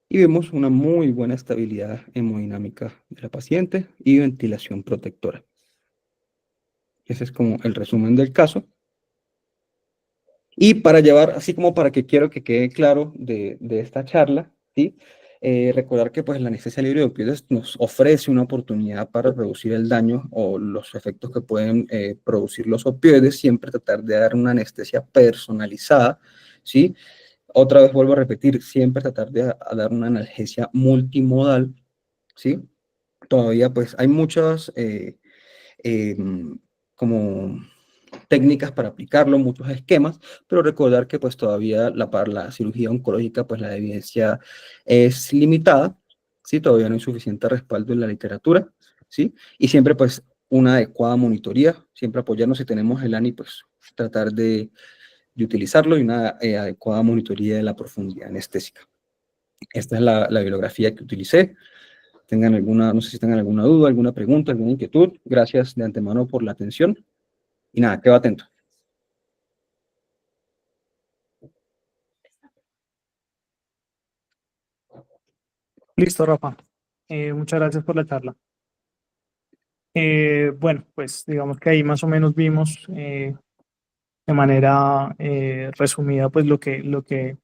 y vemos una muy buena estabilidad hemodinámica de la paciente y ventilación protectora. Ese es como el resumen del caso. Y para llevar, así como para que quiero que quede claro de esta charla, ¿sí? Recordar que pues, la anestesia libre de opioides nos ofrece una oportunidad para reducir el daño o los efectos que pueden producir los opioides, siempre tratar de dar una anestesia personalizada, ¿sí? Otra vez vuelvo a repetir, siempre tratar de dar una analgesia multimodal, ¿sí? Todavía pues hay muchas como técnicas para aplicarlo, muchos esquemas, pero recordar que pues todavía para la cirugía oncológica pues la evidencia es limitada, ¿sí? Todavía no hay suficiente respaldo en la literatura, ¿sí? Y siempre pues una adecuada monitoría, siempre apoyarnos si tenemos el ANI, pues tratar de utilizarlo y una adecuada monitoría de la profundidad anestésica. Esta es la bibliografía que utilicé. Tengan alguna, no sé si tengan alguna duda, alguna pregunta, alguna inquietud. Gracias de antemano por la atención. Y nada, quedo atento. Listo, Rafa. Muchas gracias por la charla. Bueno, pues digamos que ahí más o menos vimos de manera resumida pues lo que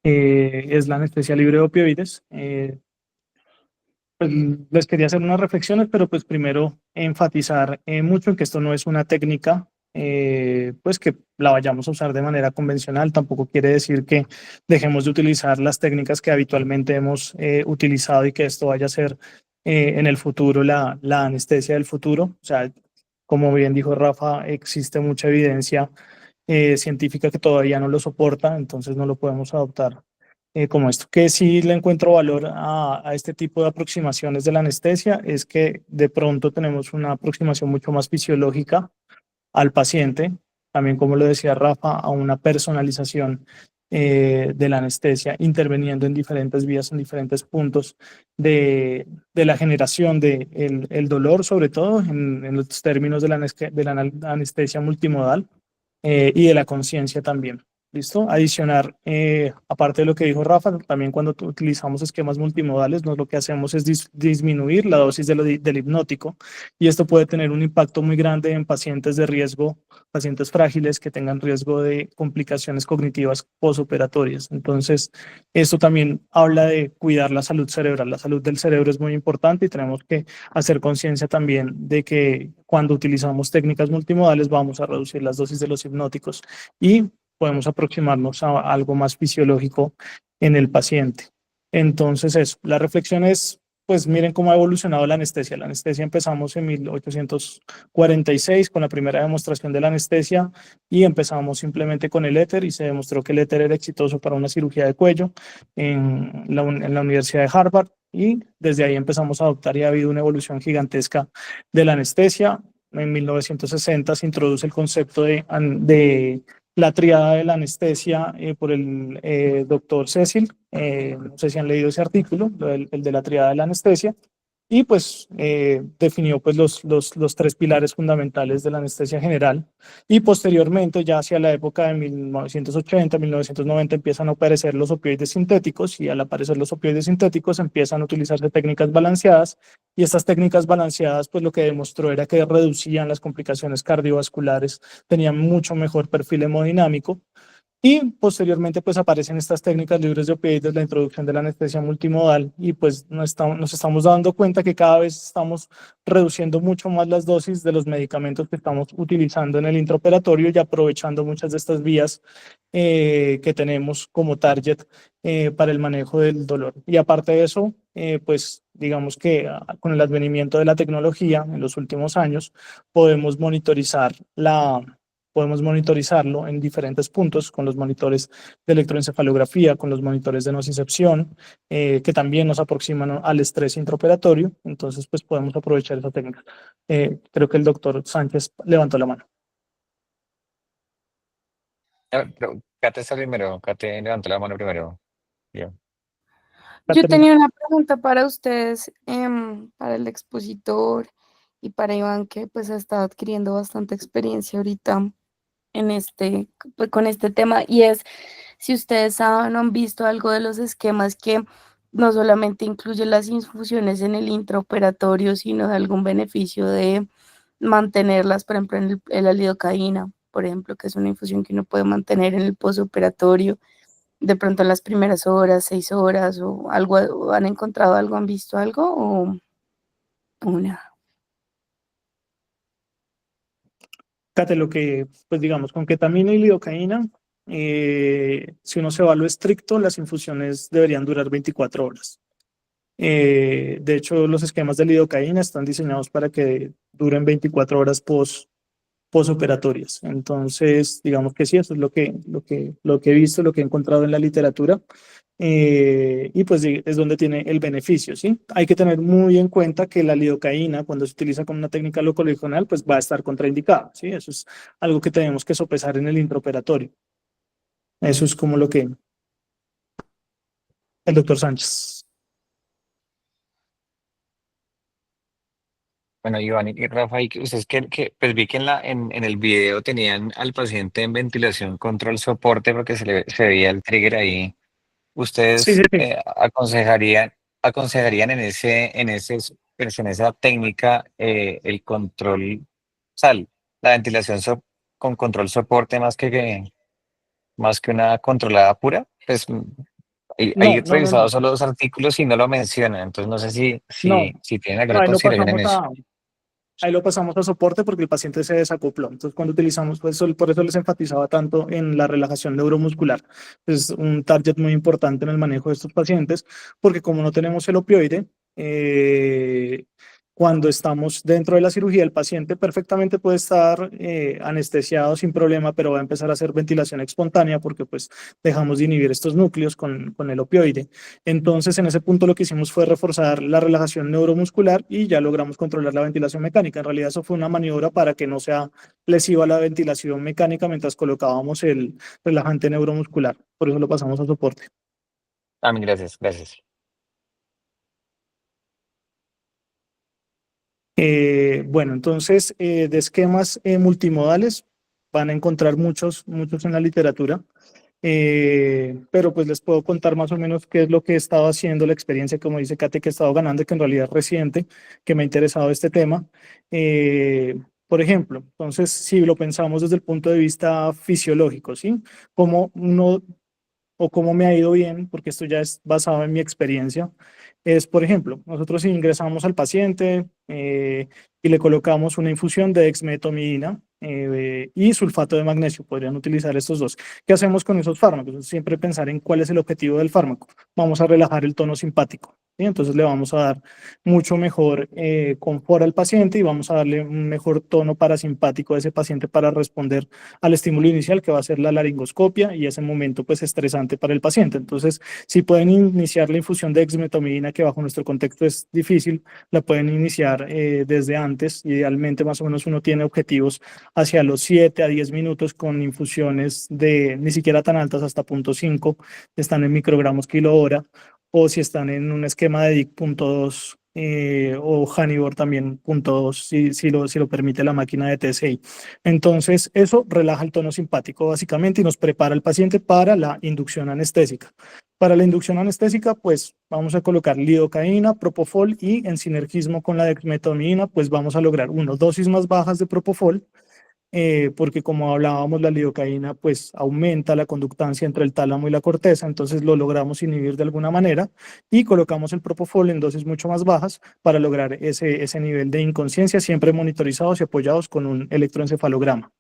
es la anestesia libre de opioides. Pues les quería hacer unas reflexiones, pero pues primero enfatizar mucho en que esto no es una técnica pues que la vayamos a usar de manera convencional. Tampoco quiere decir que dejemos de utilizar las técnicas que habitualmente hemos utilizado y que esto vaya a ser en el futuro la anestesia del futuro. O sea, como bien dijo Rafa, existe mucha evidencia científica que todavía no lo soporta, entonces no lo podemos adoptar como esto. Que sí le encuentro valor a este tipo de aproximaciones de la anestesia es que de pronto tenemos una aproximación mucho más fisiológica al paciente, también como lo decía Rafa, a una personalización de la anestesia, interviniendo en diferentes vías, en diferentes puntos de la generación del de el dolor, sobre todo en los términos de la anestesia multimodal y de la conciencia también. ¿Listo? Adicionar, aparte de lo que dijo Rafa, también cuando utilizamos esquemas multimodales, lo que hacemos es disminuir la dosis del hipnótico y esto puede tener un impacto muy grande en pacientes de riesgo, pacientes frágiles que tengan riesgo de complicaciones cognitivas posoperatorias. Entonces, esto también habla de cuidar la salud cerebral. La salud del cerebro es muy importante y tenemos que hacer conciencia también de que cuando utilizamos técnicas multimodales vamos a reducir las dosis de los hipnóticos y podemos aproximarnos a algo más fisiológico en el paciente. Entonces eso, la reflexión es, pues miren cómo ha evolucionado la anestesia. La anestesia empezamos en 1846 con la primera demostración de la anestesia y empezamos simplemente con el éter y se demostró que el éter era exitoso para una cirugía de cuello en la Universidad de Harvard y desde ahí empezamos a adoptar y ha habido una evolución gigantesca de la anestesia. En 1960 se introduce el concepto de la triada de la anestesia por el doctor Cecil, no sé si han leído ese artículo, el de la triada de la anestesia, y pues definió pues los tres pilares fundamentales de la anestesia general y posteriormente ya hacia la época de 1980, 1990 empiezan a aparecer los opioides sintéticos y al aparecer los opioides sintéticos empiezan a utilizarse técnicas balanceadas y estas técnicas balanceadas pues lo que demostró era que reducían las complicaciones cardiovasculares, tenían mucho mejor perfil hemodinámico. Y posteriormente pues aparecen estas técnicas libres de opioides, la introducción de la anestesia multimodal y pues nos estamos dando cuenta que cada vez estamos reduciendo mucho más las dosis de los medicamentos que estamos utilizando en el intraoperatorio y aprovechando muchas de estas vías que tenemos como target para el manejo del dolor. Y aparte de eso, pues digamos que con el advenimiento de la tecnología en los últimos años podemos monitorizar podemos monitorizarlo en diferentes puntos con los monitores de electroencefalografía, con los monitores de nocicepción, que también nos aproximan al estrés intraoperatorio. Entonces, pues podemos aprovechar esa técnica. Creo que el doctor Sánchez levantó la mano. Pero Kate está primero, Kate levantó la mano primero. Bien. Yo tenía una pregunta para ustedes, para el expositor y para Iván, que pues ha estado adquiriendo bastante experiencia ahorita en pues, con este tema, y es si ustedes han visto algo de los esquemas que no solamente incluye las infusiones en el intraoperatorio, sino de algún beneficio de mantenerlas, por ejemplo, en la lidocaína, por ejemplo, que es una infusión que uno puede mantener en el posoperatorio, de pronto en las primeras horas, 6 horas, o algo, o han encontrado algo, han visto algo, o nada. Cate, lo que, pues digamos, con ketamina y lidocaína, si uno se va a lo estricto, las infusiones deberían durar 24 horas. De hecho, los esquemas de lidocaína están diseñados para que duren 24 horas posoperatorias. Entonces, digamos que sí, eso es lo que he visto, lo que he encontrado en la literatura. Y pues sí, es donde tiene el beneficio, ¿sí? Hay que tener muy en cuenta que la lidocaína, cuando se utiliza como una técnica locoregional, pues va a estar contraindicada, ¿sí? Eso es algo que tenemos que sopesar en el intraoperatorio. Eso es como lo que el doctor Sánchez. Bueno, Iván y Rafa, y ustedes pues vi que en el video tenían al paciente en ventilación control soporte porque se veía el trigger ahí. Sí, sí, ¿Ustedes sí. aconsejarían pues, en esa técnica el control, o sea, la ventilación con control soporte más que una controlada pura? Pues No, hay no, no, revisado no. solo los artículos y no lo mencionan, entonces no sé No, si tienen no, alguna consideración en eso. ahí lo pasamos a soporte porque el paciente se desacopló. Entonces, cuando utilizamos, pues, por eso les enfatizaba tanto en la relajación neuromuscular. Es un target muy importante en el manejo de estos pacientes, porque como no tenemos el opioide, cuando estamos dentro de la cirugía, el paciente perfectamente puede estar anestesiado sin problema, pero va a empezar a hacer ventilación espontánea porque pues dejamos de inhibir estos núcleos con el opioide. Entonces, en ese punto lo que hicimos fue reforzar la relajación neuromuscular y ya logramos controlar la ventilación mecánica. En realidad, eso fue una maniobra para que no sea lesiva la ventilación mecánica mientras colocábamos el relajante neuromuscular. Por eso lo pasamos a soporte. Gracias, gracias. Bueno, entonces, de esquemas multimodales van a encontrar muchos en la literatura. Pero pues les puedo contar más o menos qué es lo que he estado haciendo, la experiencia, como dice Kate, que he estado ganando, que en realidad es reciente, que me ha interesado este tema. Por ejemplo, entonces, si lo pensamos desde el punto de vista fisiológico, ¿sí? Cómo uno o cómo me ha ido bien, porque esto ya es basado en mi experiencia, es, por ejemplo, nosotros ingresamos al paciente y le colocamos una infusión de dexmedetomidina y sulfato de magnesio, podrían utilizar estos dos. ¿Qué hacemos con esos fármacos? Siempre pensar en cuál es el objetivo del fármaco. Vamos a relajar el tono simpático, ¿sí? Entonces le vamos a dar mucho mejor confort al paciente y vamos a darle un mejor tono parasimpático a ese paciente para responder al estímulo inicial, que va a ser la laringoscopia, y ese momento pues estresante para el paciente. Entonces, si pueden iniciar la infusión de dexmedetomidina, que bajo nuestro contexto es difícil, la pueden iniciar desde antes. Idealmente, más o menos uno tiene objetivos hacia los 7 a 10 minutos con infusiones de ni siquiera tan altas, hasta 0.5, están en microgramos kilo hora, o si están en un esquema de DIC 0.2 o Hannibal también 0.2, si lo permite la máquina de TSI. Entonces, eso relaja el tono simpático básicamente y nos prepara al paciente para la inducción anestésica. Para la inducción anestésica, pues vamos a colocar lidocaína, propofol, y en sinergismo con la dexmedetomidina, pues vamos a lograr dosis más bajas de propofol, porque como hablábamos, la lidocaína pues aumenta la conductancia entre el tálamo y la corteza, entonces lo logramos inhibir de alguna manera, y colocamos el propofol en dosis mucho más bajas para lograr ese nivel de inconsciencia, siempre monitorizados y apoyados con un electroencefalograma.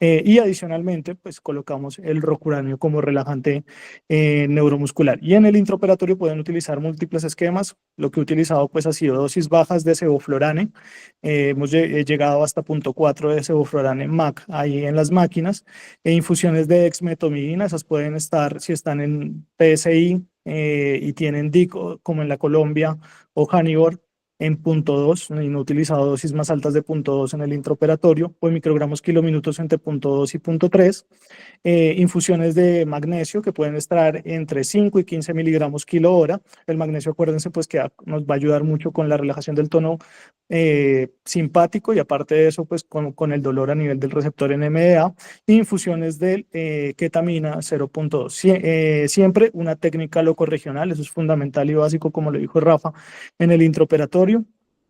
Y adicionalmente, pues colocamos el rocuranio como relajante neuromuscular. Y en el intraoperatorio pueden utilizar múltiples esquemas. Lo que he utilizado pues ha sido dosis bajas de sevoflurane. Hemos llegado hasta 0.4 de sevoflurane MAC ahí en las máquinas. E infusiones de dexmetomidina, esas pueden estar, si están en PSI y tienen DIC como en la Colombia o Hannibal, en 0.2 y no he utilizado dosis más altas de 0.2 en el intraoperatorio o en microgramos kilominutos entre 0.2 y 0.3. Infusiones de magnesio que pueden estar entre 5 y 15 miligramos kilo hora. El magnesio, acuérdense, pues que nos va a ayudar mucho con la relajación del tono simpático y aparte de eso, pues con el dolor a nivel del receptor NMDA. Infusiones de ketamina 0.2. Siempre una técnica locorregional, eso es fundamental y básico, como lo dijo Rafa, en el intraoperatorio.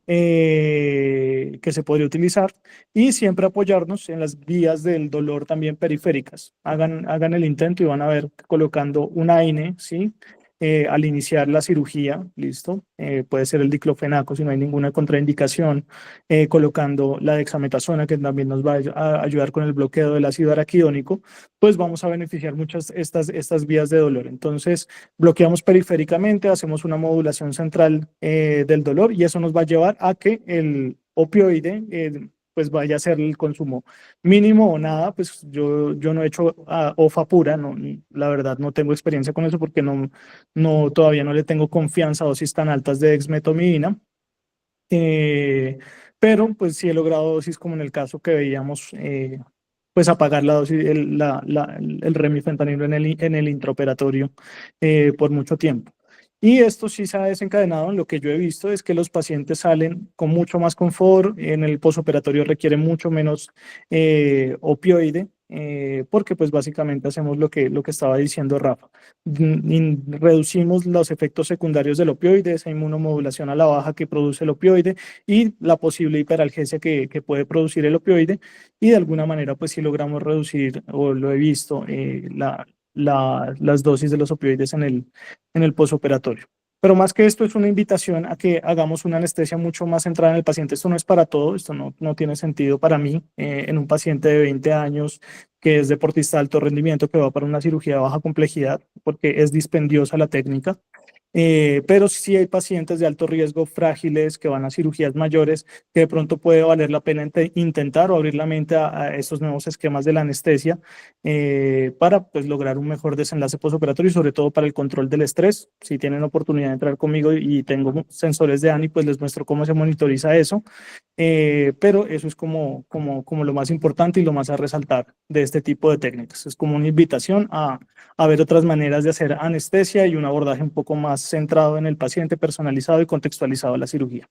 Que se podría utilizar y siempre apoyarnos en las vías del dolor también periféricas. Hagan el intento y van a ver colocando un AINE, ¿sí? Al iniciar la cirugía, listo, puede ser el diclofenaco si no hay ninguna contraindicación, colocando la dexametasona que también nos va a ayudar con el bloqueo del ácido araquidónico, pues vamos a beneficiar muchas estas vías de dolor. Entonces, bloqueamos periféricamente, hacemos una modulación central del dolor y eso nos va a llevar a que el opioide pues vaya a ser el consumo mínimo o nada. Pues yo no he hecho OFA pura, no, la verdad no tengo experiencia con eso porque todavía no le tengo confianza a dosis tan altas de dexmetomidina. Pero pues sí he logrado dosis como en el caso que veíamos, pues apagar la dosis, el remifentanilo en el intraoperatorio por mucho tiempo. Y esto sí se ha desencadenado en lo que yo he visto, es que los pacientes salen con mucho más confort, en el posoperatorio requiere mucho menos opioide, porque pues básicamente hacemos lo que estaba diciendo Rafa. Reducimos los efectos secundarios del opioide, esa inmunomodulación a la baja que produce el opioide y la posible hiperalgesia que puede producir el opioide, y de alguna manera pues sí logramos reducir, o lo he visto, las dosis de los opioides en el posoperatorio. Pero más que esto es una invitación a que hagamos una anestesia mucho más centrada en el paciente. Esto no es para todo, esto no tiene sentido para mí en un paciente de 20 años que es deportista de alto rendimiento, que va para una cirugía de baja complejidad, porque es dispendiosa la técnica. Pero sí hay pacientes de alto riesgo, frágiles, que van a cirugías mayores, que de pronto puede valer la pena intentar o abrir la mente a estos nuevos esquemas de la anestesia para pues, lograr un mejor desenlace postoperatorio y sobre todo para el control del estrés. Si tienen oportunidad de entrar conmigo y tengo sensores de ANI, pues les muestro cómo se monitoriza eso. Pero eso es como lo más importante y lo más a resaltar de este tipo de técnicas. Es como una invitación a ver otras maneras de hacer anestesia y un abordaje un poco más centrado en el paciente, personalizado y contextualizado a la cirugía.